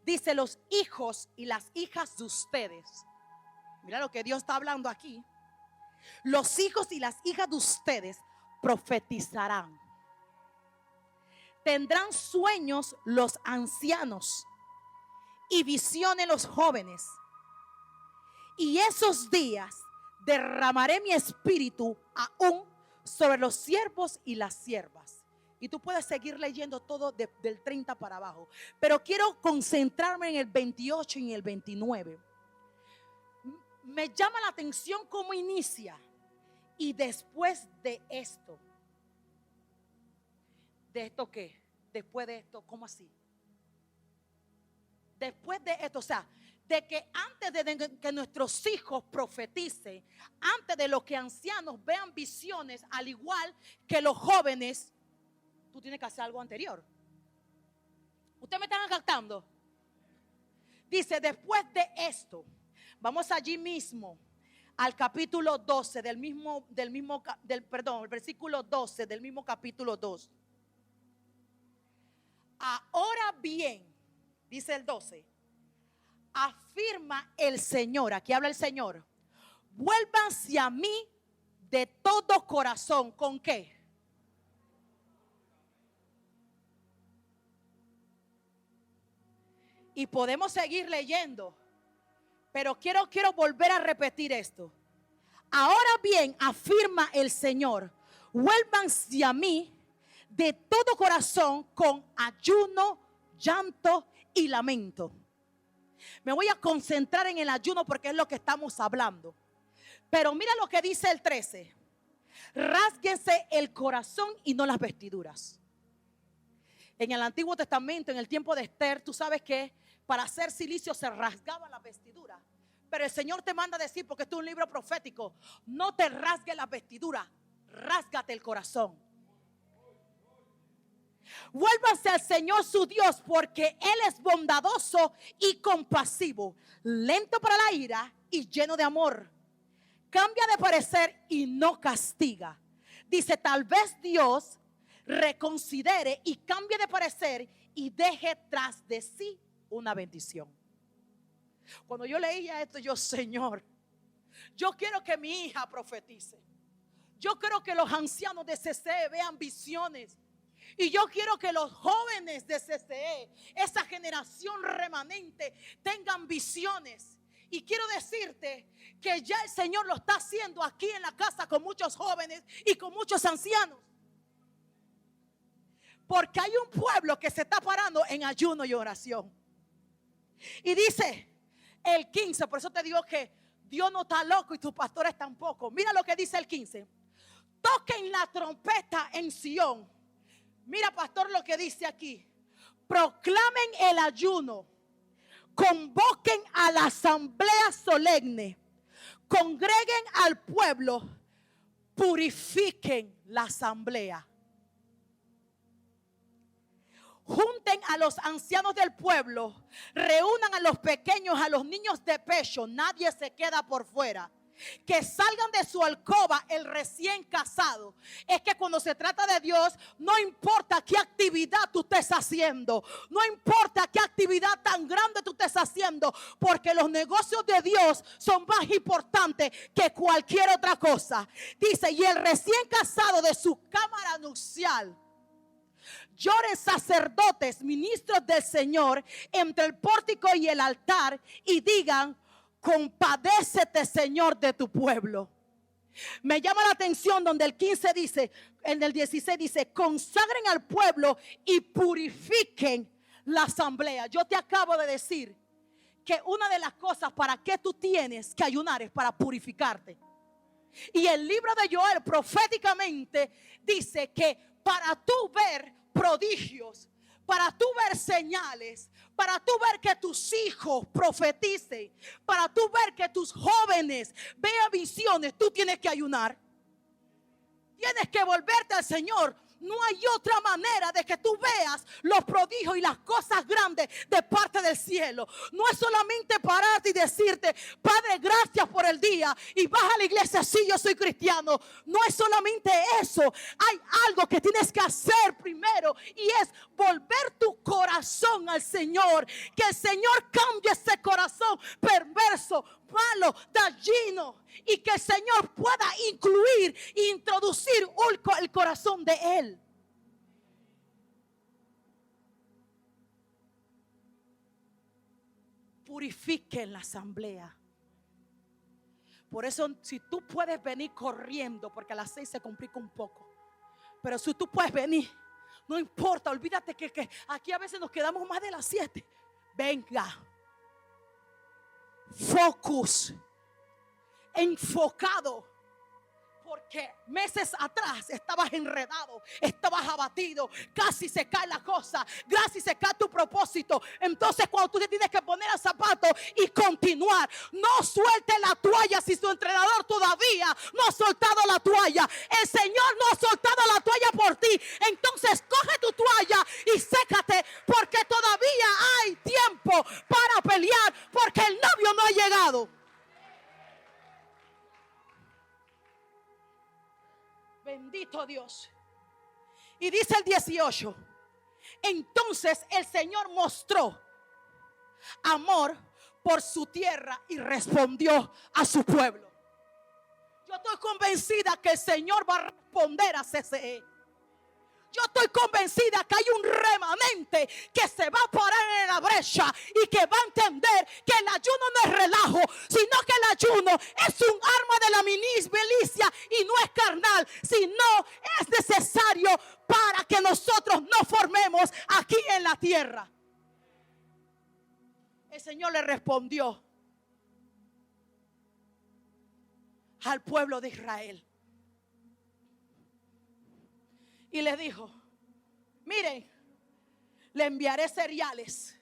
Dice, los hijos y las hijas de ustedes. Mira lo que Dios está hablando aquí. Los hijos y las hijas de ustedes profetizarán. Tendrán sueños los ancianos y visiones los jóvenes. Y esos días derramaré mi espíritu aún sobre los siervos y las siervas. Y tú puedes seguir leyendo todo del 30 para abajo. Pero quiero concentrarme en el 28 y en el 29. Me llama la atención cómo inicia. Y después de esto. ¿De esto qué? Después de esto, ¿cómo así? Después de esto, o sea, de que antes de que nuestros hijos profeticen, antes de los que ancianos vean visiones, al igual que los jóvenes, tú tienes que hacer algo anterior. ¿Ustedes me están captando? Dice, después de esto, vamos allí mismo al capítulo 12 del versículo 12 del mismo capítulo 2. Ahora bien, dice el 12, afirma el Señor, aquí habla el Señor, vuélvanse a mí de todo corazón. ¿Con qué? Y podemos seguir leyendo, pero quiero volver a repetir esto. Ahora bien, afirma el Señor, vuélvanse a mí de todo corazón con ayuno, llanto y lamento. Me voy a concentrar en el ayuno porque es lo que estamos hablando. Pero mira lo que dice el 13. Rásguense el corazón y no las vestiduras. En el Antiguo Testamento, en el tiempo de Esther, tú sabes que para hacer silicio se rasgaban las vestiduras. Pero el Señor te manda a decir, porque esto es un libro profético, no te rasgues las vestiduras, rásgate el corazón. Vuélvanse al Señor su Dios, porque Él es bondadoso y compasivo, lento para la ira y lleno de amor. Cambia de parecer y no castiga. Dice, tal vez Dios reconsidere y cambie de parecer y deje tras de sí una bendición. Cuando yo leía esto, yo, Señor, yo quiero que mi hija profetice. Yo quiero que los ancianos de CCE vean visiones. Y yo quiero que los jóvenes de CCE, esa generación remanente, tengan visiones. Y quiero decirte que ya el Señor lo está haciendo aquí en la casa con muchos jóvenes y con muchos ancianos. Porque hay un pueblo que se está parando en ayuno y oración. Y dice el 15, por eso te digo que Dios no está loco y tus pastores tampoco. Mira lo que dice el 15. Toquen la trompeta en Sión. Mira, pastor, lo que dice aquí. Proclamen el ayuno. Convoquen a la asamblea solemne. Congreguen al pueblo. Purifiquen la asamblea. junten a los ancianos del pueblo, reúnan a los pequeños, a los niños de pecho, nadie se queda por fuera. Que salgan de su alcoba el recién casado. Es que cuando se trata de Dios, no importa qué actividad tú estés haciendo, no importa qué actividad tan grande tú estés haciendo, porque los negocios de Dios son más importantes que cualquier otra cosa. Dice, y el recién casado de su cámara nupcial. Lloren sacerdotes, ministros del Señor, entre el pórtico y el altar, y digan: compadécete, Señor, de tu pueblo. Me llama la atención donde el 15 dice, en el 16 dice: consagren al pueblo y purifiquen la asamblea. Yo te acabo de decir que una de las cosas para que tú tienes que ayunar es para purificarte. Y el libro de Joel proféticamente dice que para tú ver prodigios, para tú ver señales, para tú ver que tus hijos profeticen, para tú ver que tus jóvenes vean visiones, tú tienes que ayunar. Tienes que volverte al Señor. No hay otra manera de que tú veas los prodigios y las cosas grandes de parte del cielo. No es solamente pararte y decirte: Padre, gracias por el día, y vas a la iglesia, sí, yo soy cristiano. No es solamente eso. Hay algo que tienes que hacer primero, y es volver tu corazón al Señor. Que el Señor cambie ese corazón perverso, malo, dañino, y que el Señor pueda incluir e introducir el corazón de Él. Purifiquen la asamblea. Por eso, si tú puedes venir corriendo, porque a las 6 se complica un poco, pero si tú puedes venir, no importa, olvídate que aquí a veces nos quedamos más de las 7. Venga, focus, enfocado. Porque meses atrás estabas enredado, estabas abatido, casi se cae la cosa, casi se cae tu propósito. Entonces, cuando tú te tienes que poner el zapato y continuar, no suelte la toalla si su entrenador todavía no ha soltado la toalla. El Señor no ha soltado la toalla por ti. Entonces, coge tu toalla y sécate, porque todavía hay tiempo para pelear, porque el novio no ha llegado. Bendito Dios. Y dice el 18: entonces el Señor mostró amor por su tierra y respondió a su pueblo. Yo estoy convencida que el Señor va a responder a CCE. Yo estoy convencida que hay un remanente que se va a parar en la brecha y que va a entender que el ayuno no es relajo, sino que el ayuno es un arma de la milicia y no es carnal, sino es necesario para que nosotros nos formemos aquí en la tierra. El Señor le respondió al pueblo de Israel y le dijo: miren, le enviaré cereales,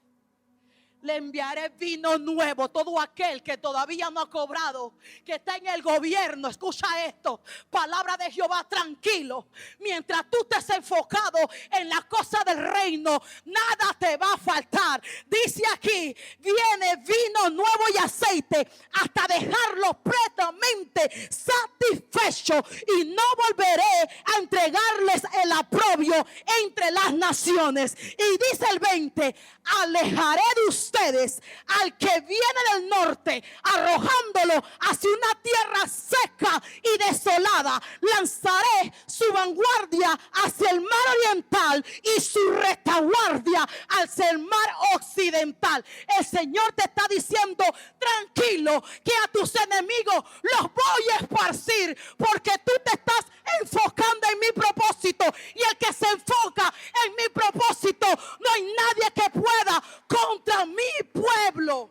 le enviaré vino nuevo. Todo aquel que todavía no ha cobrado, que está en el gobierno, escucha esto, palabra de Jehová, tranquilo. Mientras tú estés enfocado en la cosa del reino, nada te va a faltar. Dice aquí: viene vino nuevo y aceite hasta dejarlo plenamente satisfecho, y no volveré a entregarles el aprobio entre las naciones. Y dice el 20: alejaré de ustedes al que viene del norte, arrojándolo hacia una tierra seca y desolada. Lanzaré su vanguardia hacia el mar oriental y su retaguardia hacia el mar occidental. El Señor te está diciendo: tranquilo, que a tus enemigos los voy a esparcir, porque tú te estás enfocando en mi propósito, y el que se enfoca en mi propósito, no hay nadie que pueda contra mi pueblo.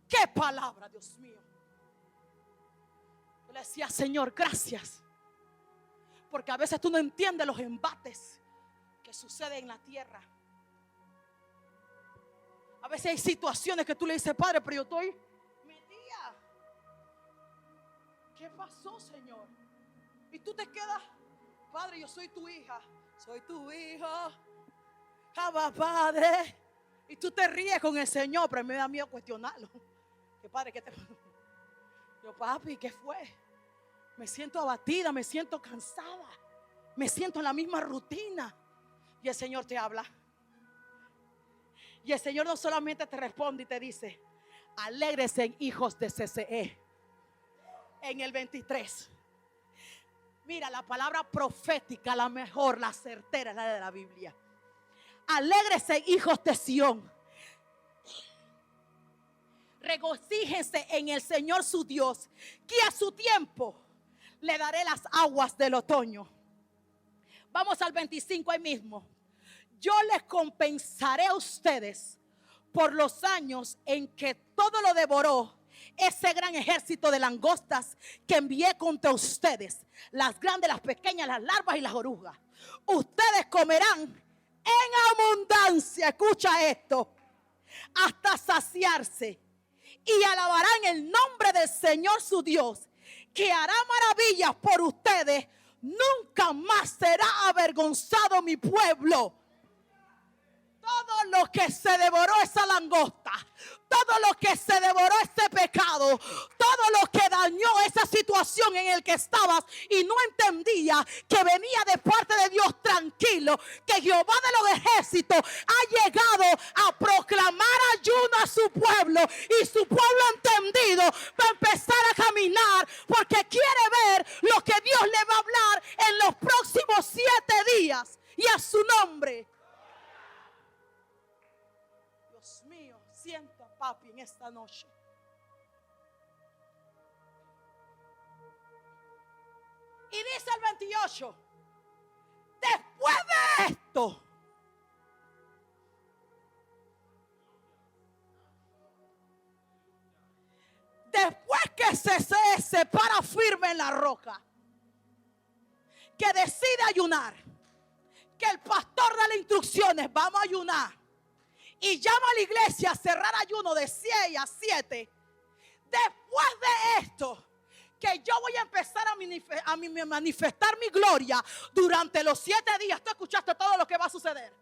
¡Qué palabra, Dios mío! Yo le decía: Señor, gracias, porque a veces tú no entiendes los embates que suceden en la tierra. A veces hay situaciones que tú le dices: Padre, pero yo estoy metida. ¿Qué pasó, Señor? Y tú te quedas Padre, yo soy tu hija. Soy tu hijo. Abba, Padre. Y tú te ríes con el Señor, pero me da miedo cuestionarlo. Que Padre, ¿qué te... Yo, papi, ¿qué fue? Me siento abatida, me siento cansada. Me siento en la misma rutina. Y el Señor te habla. Y el Señor no solamente te responde y te dice: alégrese, hijos de CCE. En el 23. Mira, la palabra profética, la mejor, la certera, es la de la Biblia. Alégrese, hijos de Sión. Regocíjense en el Señor su Dios, que a su tiempo le daré las aguas del otoño. Vamos al 25 ahí mismo. Yo les compensaré a ustedes por los años en que todo lo devoró ese gran ejército de langostas que envié contra ustedes, las grandes, las pequeñas, las larvas y las orugas. Ustedes comerán en abundancia, escucha esto, hasta saciarse, y alabarán el nombre del Señor su Dios, que hará maravillas por ustedes. Nunca más será avergonzado mi pueblo. Todo lo que se devoró esa langosta, todo lo que se devoró ese pecado, todo lo que dañó esa situación en el que estabas y no entendía que venía de parte de Dios, tranquilo, que Jehová de los ejércitos ha llegado a proclamar ayuno a su pueblo, y su pueblo entendido va a empezar a caminar porque quiere ver lo que Dios le va a hablar en los próximos 7 días, y a su nombre. Dios mío, siento a papi en esta noche. Y dice el 28: después de esto, después que se para firme en la roca, que decide ayunar, que el pastor da las instrucciones, vamos a ayunar, y llama a la iglesia a cerrar ayuno de 6 a 7. Después de esto, que yo voy a empezar a manifestar mi gloria durante los 7 días. Tú escuchaste todo lo que va a suceder.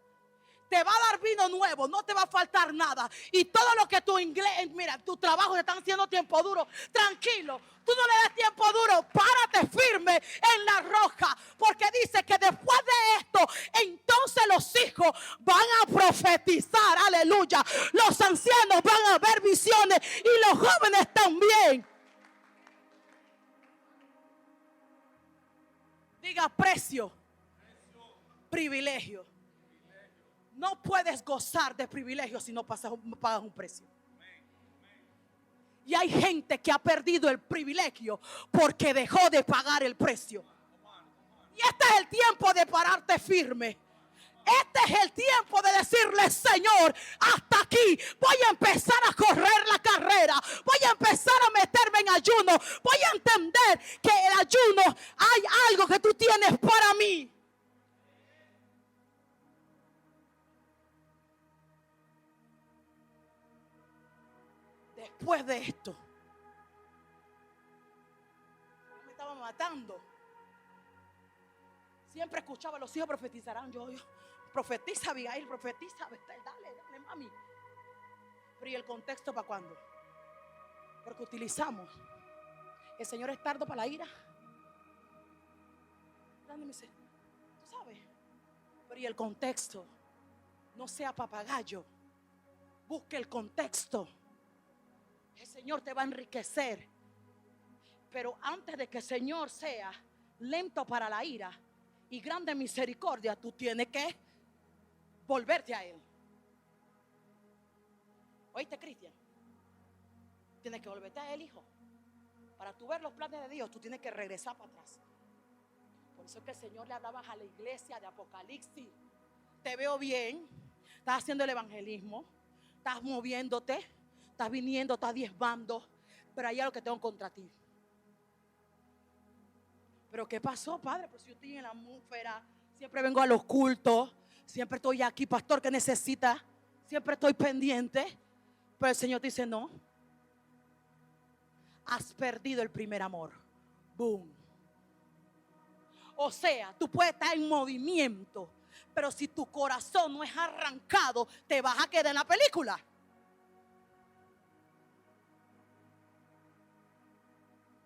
Te va a dar vino nuevo, no te va a faltar nada. Y todo lo que tu inglés, mira, tu trabajo te están haciendo tiempo duro. Tranquilo, tú no le das tiempo duro. Párate firme en la roca, porque dice que después de esto, entonces los hijos van a profetizar. Aleluya. Los ancianos van a ver visiones y los jóvenes también. Diga precio, privilegio. No puedes gozar de privilegios si no pagas un precio. Y hay gente que ha perdido el privilegio porque dejó de pagar el precio. Y este es el tiempo de pararte firme. Este es el tiempo de decirle: Señor, hasta aquí. Voy a empezar a correr la carrera. Voy a empezar a meterme en ayuno. Voy a entender que el ayuno, hay algo que tú tienes para mí. Después de esto, me estaba matando. Siempre escuchaba: los hijos profetizarán. Yo profetiza, Abigail, profetiza, dale, mami. Pero ¿y el contexto para cuándo? Porque utilizamos: el Señor es tardo para la ira. Me dice, tú sabes. Pero ¿y el contexto? No sea papagayo. Busque el contexto. El Señor te va a enriquecer. Pero antes de que el Señor sea lento para la ira y grande misericordia, tú tienes que volverte a Él. ¿Oíste, Cristian? Tienes que volverte a Él, hijo. Para tú ver los planes de Dios, tú tienes que regresar para atrás. Por eso es que el Señor le hablaba a la iglesia de Apocalipsis: te veo bien, estás haciendo el evangelismo, estás moviéndote, estás viniendo, estás diezmando, pero hay algo que tengo contra ti. ¿Pero qué pasó, padre? Pues yo estoy en la atmósfera, siempre vengo a los cultos, siempre estoy aquí, pastor, ¿qué necesita? Siempre estoy pendiente. Pero el Señor te dice: no, has perdido el primer amor. Boom. O sea, tú puedes estar en movimiento, pero si tu corazón no es arrancado, te vas a quedar en la película.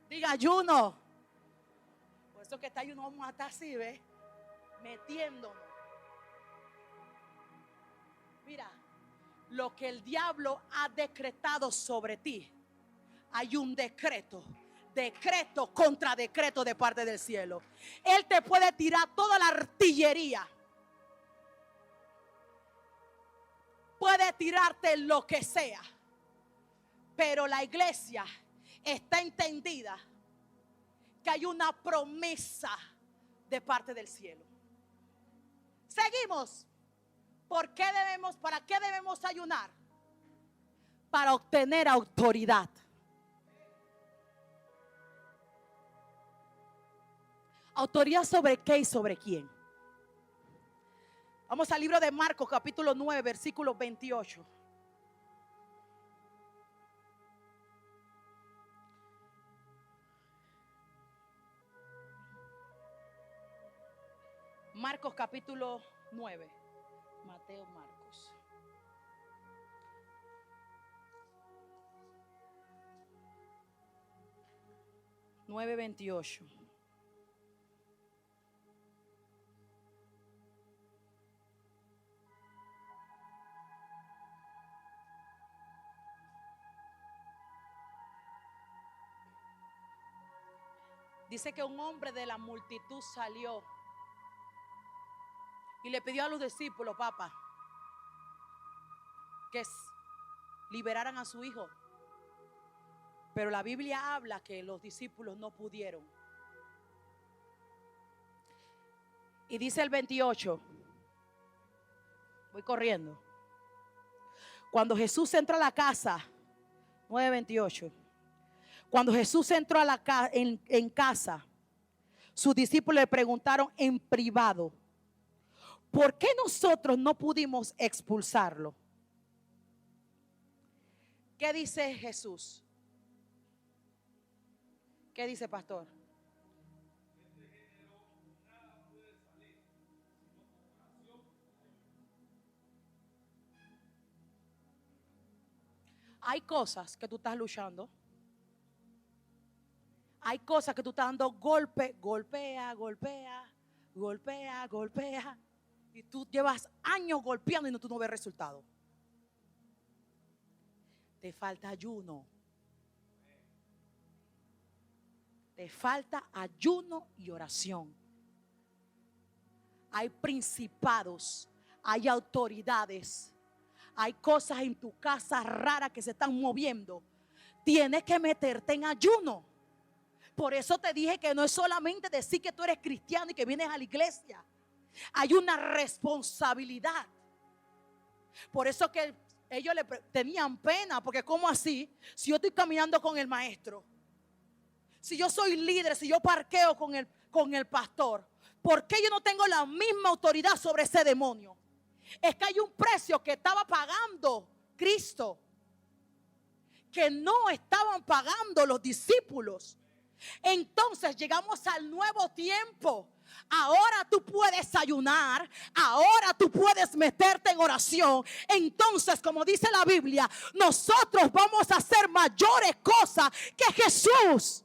Diga ayuno. Por eso que está ayuno, vamos a estar así, ¿ves? Metiéndonos. Mira, lo que el diablo ha decretado sobre ti, hay un decreto contra decreto de parte del cielo. Él te puede tirar toda la artillería, puede tirarte lo que sea, pero la iglesia está entendida que hay una promesa de parte del cielo. Seguimos. ¿Para qué debemos ayunar? Para obtener autoridad. ¿Autoridad sobre qué y sobre quién? Vamos al libro de Marcos, capítulo 9, versículo 28. Marcos, capítulo 9. Mateo, Marcos. Nueve 28. Dice que un hombre de la multitud salió y le pidió a los discípulos, papá, que liberaran a su hijo. Pero la Biblia habla que los discípulos no pudieron. Y dice el 28, voy corriendo. Cuando Jesús entró a la casa, 9:28. Cuando Jesús entró a en casa, sus discípulos le preguntaron en privado, ¿por qué nosotros no pudimos expulsarlo? ¿Qué dice Jesús? ¿Qué dice, pastor? Hay cosas que tú estás luchando. Hay cosas que tú estás dando golpea. Y tú llevas años golpeando y tú no ves resultado. Te falta ayuno. Te falta ayuno y oración. Hay principados, hay autoridades, hay cosas en tu casa raras que se están moviendo. Tienes que meterte en ayuno. Por eso te dije que no es solamente decir que tú eres cristiano y que vienes a la iglesia. Hay una responsabilidad. Por eso que ellos tenían pena, porque ¿cómo así? Si yo estoy caminando con el maestro, si yo soy líder, si yo parqueo con el pastor, ¿por qué yo no tengo la misma autoridad sobre ese demonio? Es que hay un precio que estaba pagando Cristo, que no estaban pagando los discípulos. Entonces llegamos al nuevo tiempo. Ahora tú puedes ayunar, ahora tú puedes meterte en oración. Entonces, como dice la Biblia, nosotros vamos a hacer mayores cosas que Jesús.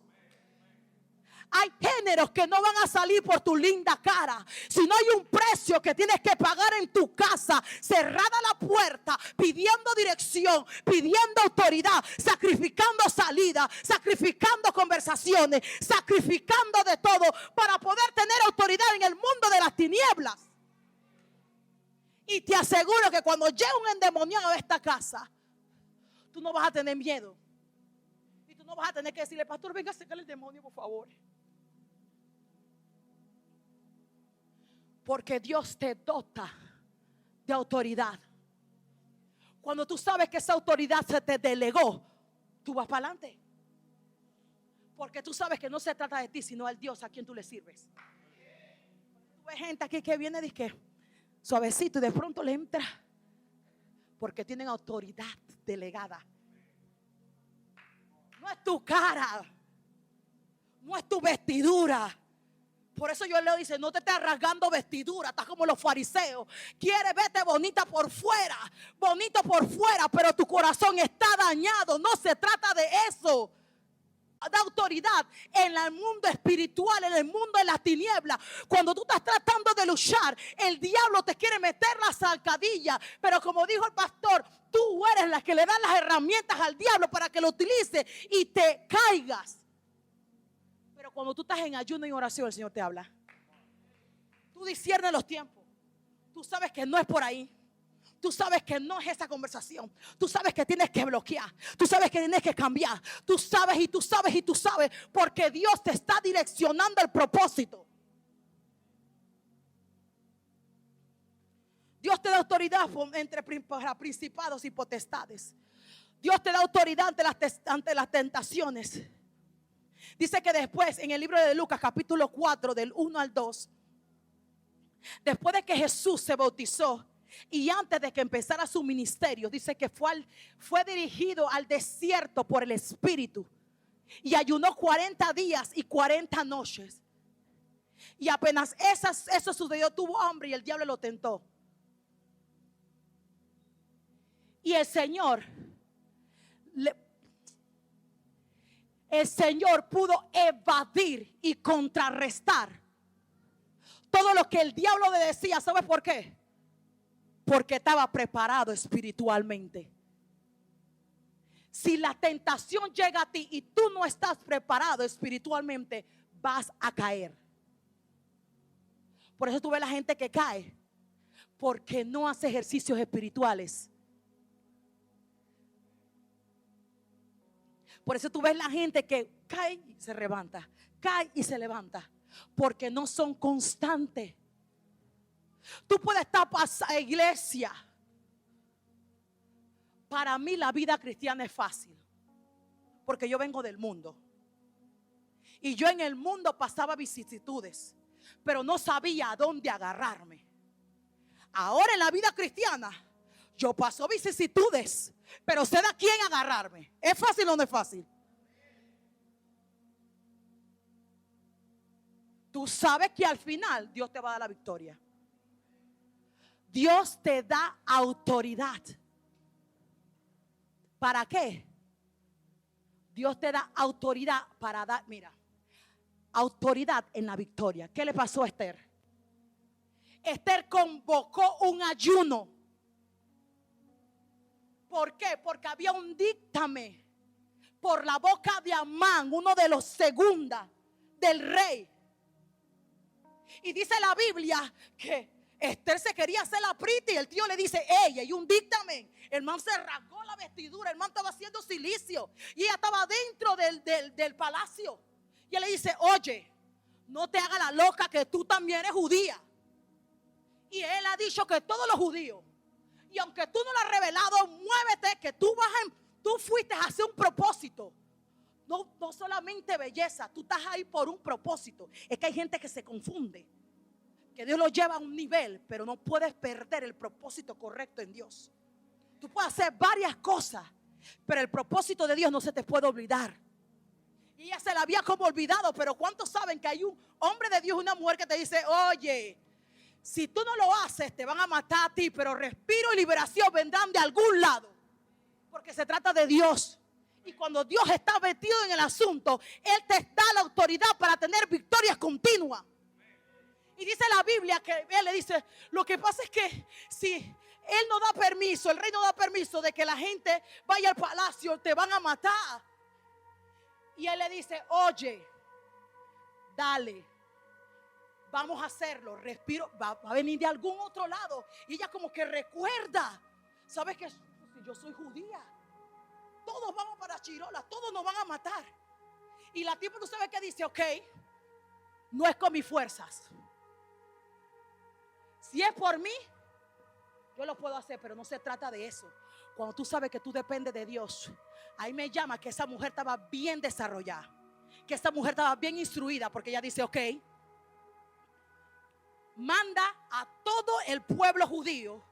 Hay géneros que no van a salir por tu linda cara, sino hay un precio que tienes que pagar en tu casa, cerrada la puerta, pidiendo dirección, pidiendo autoridad, sacrificando salida, sacrificando conversaciones, sacrificando de todo para poder tener autoridad en el mundo de las tinieblas. Y te aseguro que cuando llegue un endemoniado a esta casa, tú no vas a tener miedo. Y tú no vas a tener que decirle, pastor, venga a sacarle el demonio, por favor. Porque Dios te dota de autoridad. Cuando tú sabes que esa autoridad se te delegó, tú vas para adelante. Porque tú sabes que no se trata de ti, sino del Dios a quien tú le sirves. Tú ves gente aquí que viene y que suavecito y de pronto le entra. Porque tienen autoridad delegada. No es tu cara, no es tu vestidura, Por eso yo le dice, no te estés rasgando vestidura, estás como los fariseos. Quieres verte bonita por fuera, bonito por fuera, pero tu corazón está dañado. No se trata de eso. Da autoridad en el mundo espiritual, en el mundo de las tinieblas. Cuando tú estás tratando de luchar, el diablo te quiere meter la zancadilla. Pero como dijo el pastor, tú eres la que le da las herramientas al diablo para que lo utilice y te caigas. Pero cuando tú estás en ayuno y oración, el Señor te habla. Tú disciernes los tiempos. Tú sabes que no es por ahí. Tú sabes que no es esa conversación. Tú sabes que tienes que bloquear. Tú sabes que tienes que cambiar. Tú sabes y tú sabes y tú sabes. Porque Dios te está direccionando el propósito. Dios te da autoridad entre principados y potestades. Dios te da autoridad ante las tentaciones. Dice que después en el libro de Lucas capítulo 4 del 1 al 2, después de que Jesús se bautizó y antes de que empezara su ministerio, dice que fue dirigido al desierto por el Espíritu y ayunó 40 días y 40 noches. Y apenas eso sucedió, tuvo hambre y el diablo lo tentó. Y el Señor pudo evadir y contrarrestar todo lo que el diablo le decía. ¿Sabes por qué? Porque estaba preparado espiritualmente. Si la tentación llega a ti y tú no estás preparado espiritualmente, vas a caer. Por eso tú ves la gente que cae, porque no hace ejercicios espirituales. Por eso tú ves la gente que cae y se levanta, cae y se levanta, porque no son constantes. Tú puedes estar pasando iglesia. Para mí la vida cristiana es fácil, porque yo vengo del mundo. Y yo en el mundo pasaba vicisitudes, pero no sabía a dónde agarrarme. Ahora en la vida cristiana, yo paso vicisitudes, pero sé de a quién agarrarme. ¿Es fácil o no es fácil? Tú sabes que al final Dios te va a dar la victoria. Dios te da autoridad. ¿Para qué? Dios te da autoridad para dar, mira, autoridad en la victoria. ¿Qué le pasó a Esther? Esther convocó un ayuno. ¿Por qué? Porque había un dictamen por la boca de Amán, uno de los segundas del rey. Y dice la Biblia que Esther se quería hacer la prita y el tío le dice, ella, y un dictamen. El man se rasgó la vestidura, el man estaba haciendo silicio y ella estaba dentro del palacio. Y él le dice, oye, no te hagas la loca que tú también eres judía. Y él ha dicho que todos los judíos, y aunque tú no lo has revelado, muévete que tú fuiste a hacer un propósito. No solamente belleza, tú estás ahí por un propósito. Es que hay gente que se confunde, que Dios lo lleva a un nivel, pero no puedes perder el propósito correcto en Dios. Tú puedes hacer varias cosas, pero el propósito de Dios no se te puede olvidar. Y ella se la había como olvidado, pero ¿cuántos saben que hay un hombre de Dios, una mujer que te dice, oye, si tú no lo haces, te van a matar a ti, pero respiro y liberación vendrán de algún lado, porque se trata de Dios. Y cuando Dios está metido en el asunto, Él te da la autoridad para tener victorias continuas. Y dice la Biblia que Él le dice, lo que pasa es que si Él no da permiso, el rey no da permiso de que la gente vaya al palacio, te van a matar. Y Él le dice, oye, dale, vamos a hacerlo, respiro, va a venir de algún otro lado. Y ella como que recuerda, ¿sabes qué? Yo soy judía. Todos vamos para Chirola, todos nos van a matar. Y la tipa, tú sabes que dice, ok, no es con mis fuerzas. Si es por mí, yo lo puedo hacer, pero no se trata de eso. Cuando tú sabes que tú dependes de Dios, ahí me llama que esa mujer estaba bien desarrollada, que esa mujer estaba bien instruida, porque ella dice, ok, manda a todo el pueblo judío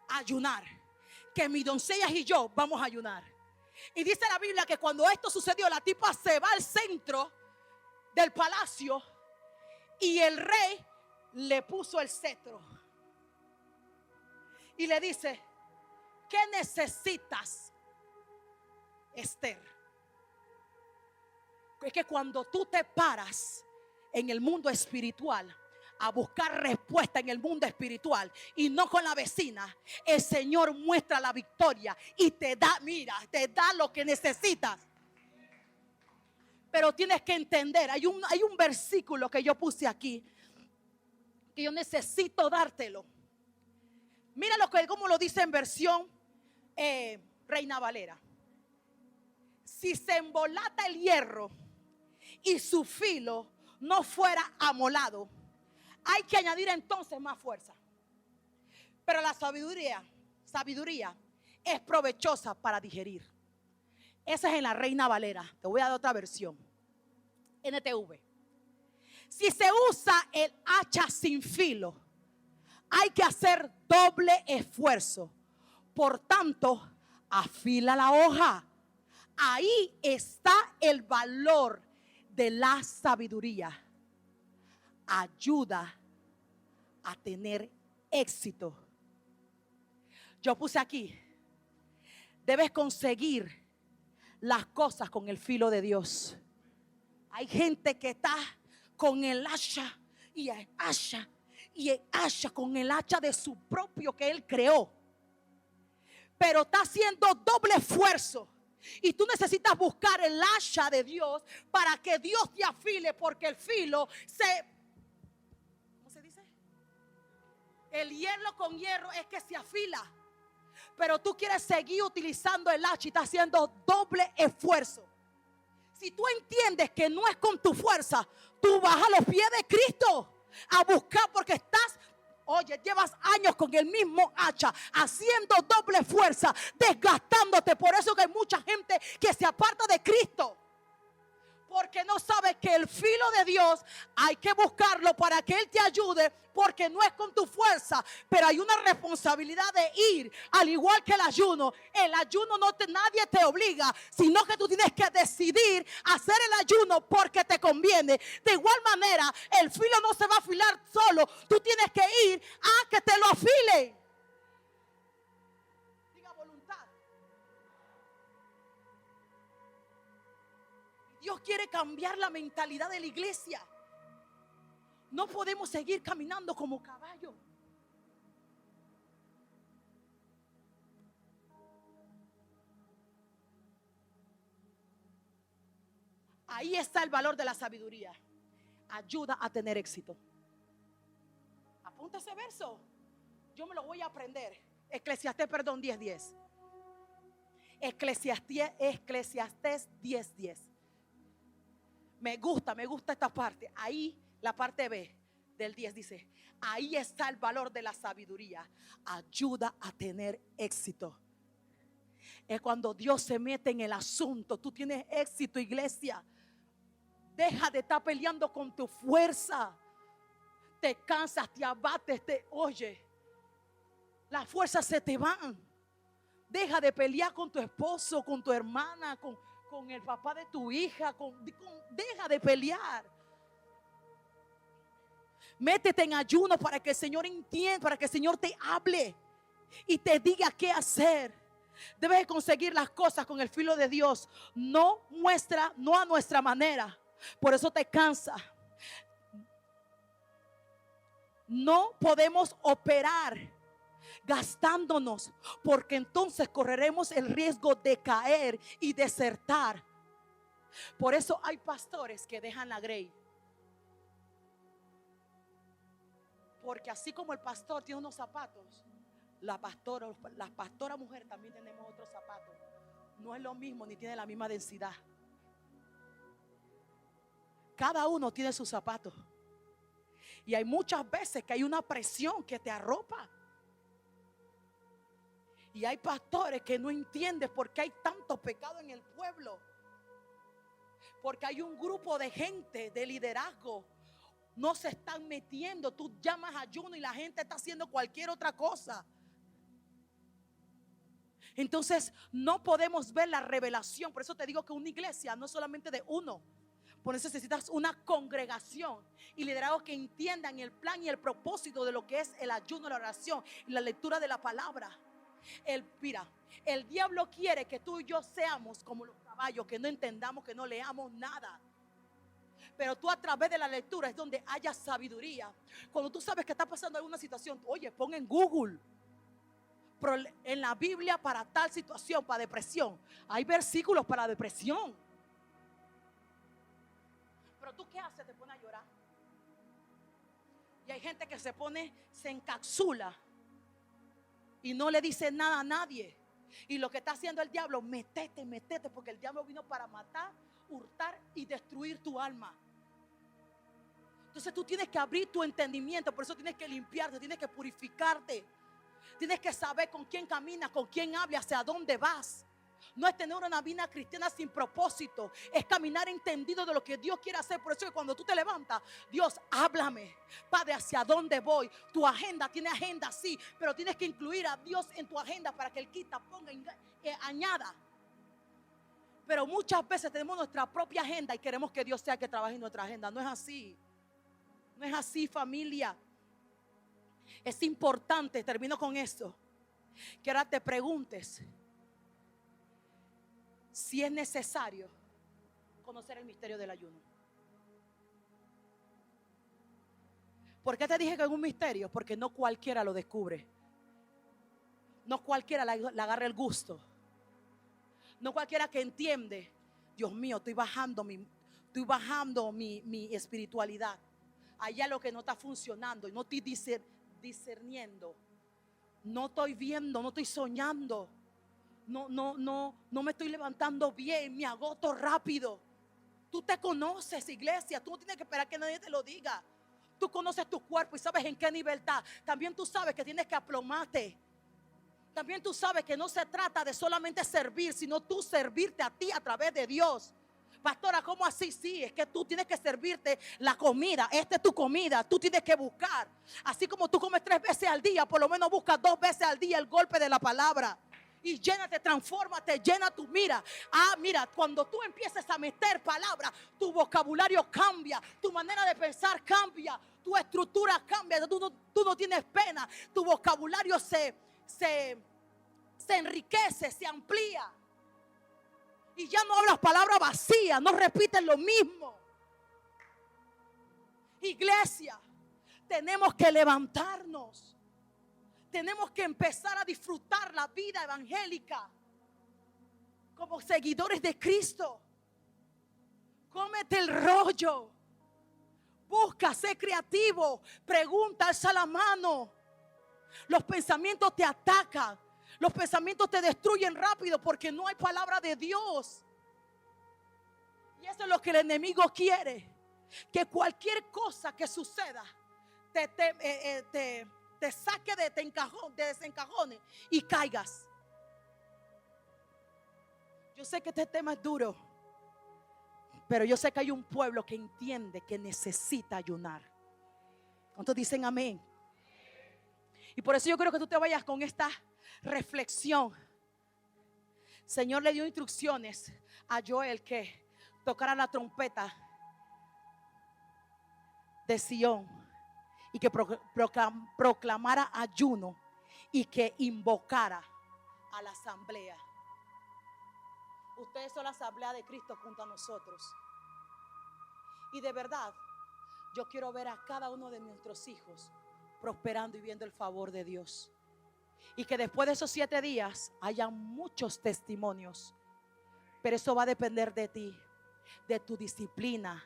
a ayunar, que mis doncellas y yo vamos a ayunar. Y dice la Biblia que cuando esto sucedió, la tipa se va al centro del palacio Y el rey le puso el cetro y le dice: ¿qué necesitas, Esther? Es que cuando tú te paras en el mundo espiritual a buscar respuesta en el mundo espiritual y no con la vecina, el Señor muestra la victoria y te da, mira, te da lo que necesitas. Pero tienes que entender, hay un versículo que yo puse aquí, que yo necesito dártelo. Mira cómo lo dice en versión Reina Valera. Si se embolata el hierro y su filo no fuera amolado, hay que añadir entonces más fuerza. Pero la sabiduría es provechosa para digerir. Esa es en la Reina Valera. Te voy a dar otra versión. NTV. Si se usa el hacha sin filo, hay que hacer doble esfuerzo. Por tanto, afila la hoja. Ahí está el valor de la sabiduría. Ayuda a tener éxito. Yo puse aquí: debes conseguir las cosas con el filo de Dios. Hay gente que está con el hacha y el hacha y el hacha, con el hacha de su propio que él creó, pero está haciendo doble esfuerzo. Y tú necesitas buscar el hacha de Dios para que Dios te afile, porque el filo ¿cómo se dice? El hierro con hierro es que se afila. Pero tú quieres seguir utilizando el hacha y estás haciendo doble esfuerzo. Si tú entiendes que no es con tu fuerza, tú vas a los pies de Cristo a buscar, porque llevas años con el mismo hacha, haciendo doble fuerza, desgastándote. Por eso que hay mucha gente que se aparta de Cristo, porque no sabe que el filo de Dios hay que buscarlo para que Él te ayude, porque no es con tu fuerza, pero hay una responsabilidad de ir, al igual que el ayuno. El ayuno nadie te obliga, sino que tú tienes que decidir hacer el ayuno porque te conviene. De igual manera, el filo no se va a afilar solo, tú tienes que ir a que te lo afilen. Diga voluntad. Dios quiere cambiar la mentalidad de la iglesia. No podemos seguir caminando como caballos. Ahí está el valor de la sabiduría. Ayuda a tener éxito. Apunta ese verso. Yo me lo voy a aprender. Eclesiastés 10:10. Eclesiastés 10:10. Me gusta esta parte. Ahí la parte B del 10 dice: ahí está el valor de la sabiduría. Ayuda a tener éxito. Es cuando Dios se mete en el asunto. Tú tienes éxito, iglesia. Deja de estar peleando con tu fuerza. Te cansas, te abates, oye, las fuerzas se te van. Deja de pelear con tu esposo, con tu hermana, con el papá de tu hija. Deja de pelear. Métete en ayuno para que el Señor entienda, para que el Señor te hable y te diga qué hacer. Debes de conseguir las cosas con el filo de Dios, no a nuestra manera. Por eso te cansa. No podemos operar gastándonos, porque entonces correremos el riesgo de caer y desertar. Por eso hay pastores que dejan la grey. Porque así como el pastor tiene unos zapatos, la pastora mujer también tenemos otros zapatos. No es lo mismo ni tiene la misma densidad. Cada uno tiene sus zapatos. Y hay muchas veces que hay una presión que te arropa. Y hay pastores que no entienden por qué hay tanto pecado en el pueblo. Porque hay un grupo de gente de liderazgo. No se están metiendo. Tú llamas ayuno y la gente está haciendo cualquier otra cosa. Entonces no podemos ver la revelación. Por eso te digo que una iglesia no es solamente de uno. Por eso necesitas una congregación y liderazgo que entiendan el plan y el propósito de lo que es el ayuno, la oración y la lectura de la palabra. Mira, el diablo quiere que tú y yo seamos como los caballos, que no entendamos, que no leamos nada. Pero tú, a través de la lectura, es donde haya sabiduría. Cuando tú sabes que está pasando alguna situación, oye, pon en Google, en la Biblia para tal situación, para depresión. Hay versículos para depresión. Pero tú, ¿qué haces? Te pones a llorar. Y hay gente que se encapsula y no le dice nada a nadie. Y lo que está haciendo el diablo, métete, porque el diablo vino para matar, hurtar y destruir tu alma. Entonces tú tienes que abrir tu entendimiento. Por eso tienes que limpiarte, tienes que purificarte. Tienes que saber con quién caminas, con quién hablas, hacia dónde vas. No es tener una vida cristiana sin propósito, es caminar entendido de lo que Dios quiere hacer. Por eso que cuando tú te levantas, Dios, háblame, Padre, hacia dónde voy. Tu agenda tiene agenda, sí, pero tienes que incluir a Dios en tu agenda para que Él quita, ponga, añada. Pero muchas veces tenemos nuestra propia agenda y queremos que Dios sea el que trabaje en nuestra agenda. No es así. No es así, familia. Es importante, termino con esto, que ahora te preguntes si es necesario conocer el misterio del ayuno. ¿Por qué te dije que es un misterio? Porque no cualquiera lo descubre. No cualquiera le agarra el gusto. No cualquiera que entiende, Dios mío, estoy bajando mi espiritualidad. Allá lo que no está funcionando y no estoy discerniendo. No estoy viendo, no estoy soñando. No me estoy levantando bien, me agoto rápido. Tú te conoces, iglesia. Tú no tienes que esperar que nadie te lo diga. Tú conoces tu cuerpo y sabes en qué nivel está. También tú sabes que tienes que aplomarte. También tú sabes que no se trata de solamente servir, sino tú servirte a ti a través de Dios. Pastora, ¿cómo así? Sí, es que tú tienes que servirte la comida. Esta es tu comida, tú tienes que buscar. Así como tú comes 3 veces al día, por lo menos busca 2 veces al día el golpe de la palabra. Y llénate, transfórmate, llena tu mira. Mira, cuando tú empieces a meter palabras, tu vocabulario cambia, tu manera de pensar cambia, tu estructura cambia. Tú no tienes pena, tu vocabulario se enriquece, se amplía. Y ya no hablas palabras vacías, no repites lo mismo. Iglesia, tenemos que levantarnos. Tenemos que empezar a disfrutar la vida evangélica como seguidores de Cristo. Cómete el rollo. Busca, sé creativo. Pregunta, alza la mano. Los pensamientos te atacan. Los pensamientos te destruyen rápido porque no hay palabra de Dios. Y eso es lo que el enemigo quiere. Que cualquier cosa que suceda te saque de desencajones y caigas. Yo sé que este tema es duro, pero yo sé que hay un pueblo que entiende que necesita ayunar. ¿Cuántos dicen amén? Y por eso yo quiero que tú te vayas con esta reflexión. Señor le dio instrucciones a Joel que tocara la trompeta de Sión y que proclamara ayuno y que invocara a la asamblea. Ustedes son la asamblea de Cristo junto a nosotros. Y de verdad, yo quiero ver a cada uno de nuestros hijos prosperando y viendo el favor de Dios. Y que después de esos 7 días haya muchos testimonios. Pero eso va a depender de ti, de tu disciplina,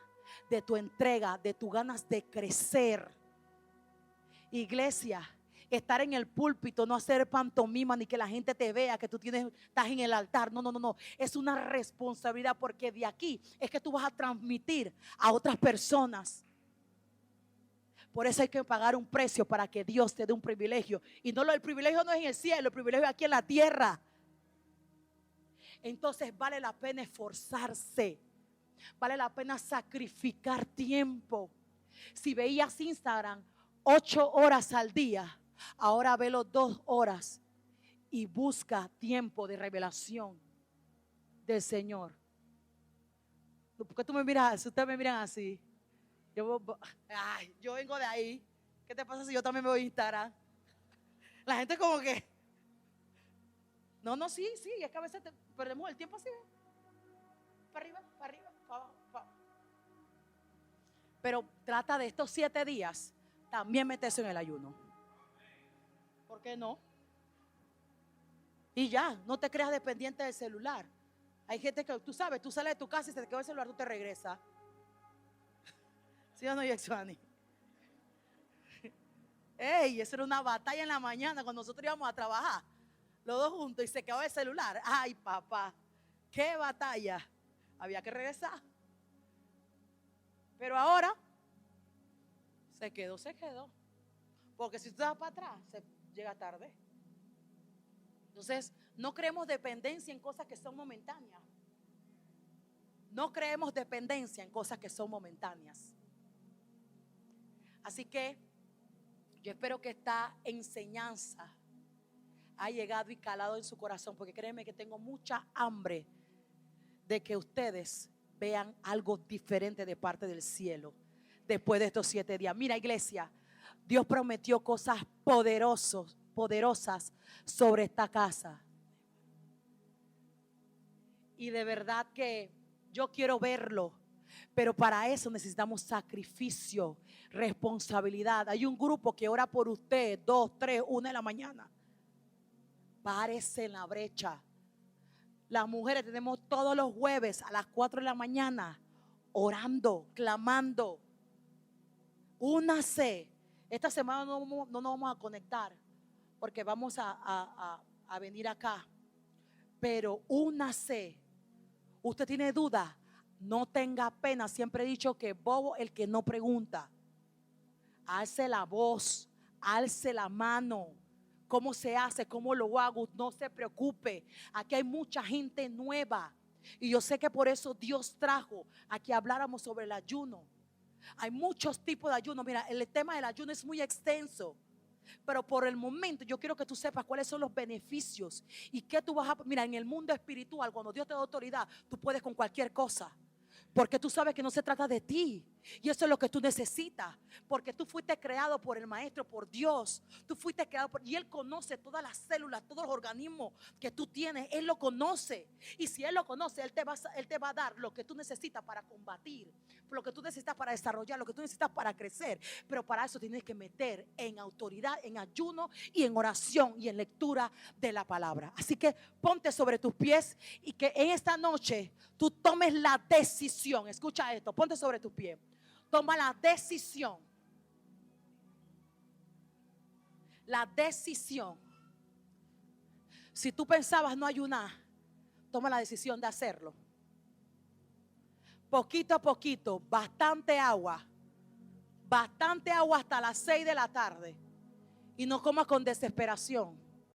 de tu entrega, de tus ganas de crecer. Iglesia, estar en el púlpito, no hacer pantomima ni que la gente te vea que tú estás en el altar. No. Es una responsabilidad, porque de aquí es que tú vas a transmitir a otras personas. Por eso hay que pagar un precio para que Dios te dé un privilegio. Y el privilegio no es en el cielo, el privilegio es aquí en la tierra. Entonces vale la pena esforzarse. Vale la pena sacrificar tiempo. Si veías Instagram 8 horas al día, ahora velo 2 horas y busca tiempo de revelación del Señor. ¿Por qué tú me miras así? Ustedes me miran así. Yo vengo de ahí. ¿Qué te pasa si yo también me voy a Instagram? La gente como que... No, sí, es que a veces perdemos el tiempo así. Para arriba, para arriba, para abajo, para abajo. Pero trata de estos 7 días también meterse en el ayuno. ¿Por qué no? Y ya, no te creas dependiente del celular. Hay gente que, tú sabes, tú sales de tu casa y se te quedó el celular, tú te regresas. ¿Sí o no, Yexuani? Ey, eso era una batalla en la mañana cuando nosotros íbamos a trabajar, los dos juntos, y se quedó el celular. Ay, papá, qué batalla. Había que regresar. Pero ahora se quedó. Porque si tú vas para atrás, se llega tarde. Entonces, no creemos dependencia en cosas que son momentáneas. No creemos dependencia en cosas que son momentáneas. Así que yo espero que esta enseñanza ha llegado y calado en su corazón, porque créeme que tengo mucha hambre de que ustedes vean algo diferente de parte del cielo después de estos 7 días. Mira, iglesia, Dios prometió cosas poderosas sobre esta casa. Y de verdad que yo quiero verlo. Pero para eso necesitamos sacrificio, responsabilidad. Hay un grupo que ora por usted 2, 3, 1 de la mañana. Párese en la brecha. Las mujeres tenemos todos los jueves a las 4 de la mañana orando, clamando. Únase. Esta semana no nos vamos a conectar porque vamos a venir acá. Pero únase. Usted tiene duda, no tenga pena. Siempre he dicho que bobo el que no pregunta. Alce la voz, alce la mano. ¿Cómo se hace? ¿Cómo lo hago? No se preocupe. Aquí hay mucha gente nueva. Y yo sé que por eso Dios trajo a que habláramos sobre el ayuno. Hay muchos tipos de ayuno. Mira, el tema del ayuno es muy extenso. Pero por el momento yo quiero que tú sepas cuáles son los beneficios y qué tú vas a... Mira, en el mundo espiritual, cuando Dios te da autoridad, tú puedes con cualquier cosa. Porque tú sabes que no se trata de ti. Y eso es lo que tú necesitas. Porque tú fuiste creado por el Maestro, por Dios. Tú fuiste creado y Él conoce todas las células, todos los organismos que tú tienes. Él lo conoce. Y si Él lo conoce, Él te va a dar lo que tú necesitas para combatir, lo que tú necesitas para desarrollar, lo que tú necesitas para crecer. Pero para eso tienes que meter en autoridad, en ayuno y en oración y en lectura de la palabra. Así que ponte sobre tus pies y que en esta noche tú tomes la decisión. Escucha esto, ponte sobre tus pies. Toma la decisión. La decisión. Si tú pensabas no ayunar, toma la decisión de hacerlo. Poquito a poquito, bastante agua hasta las 6 de la tarde. Y no comas con desesperación.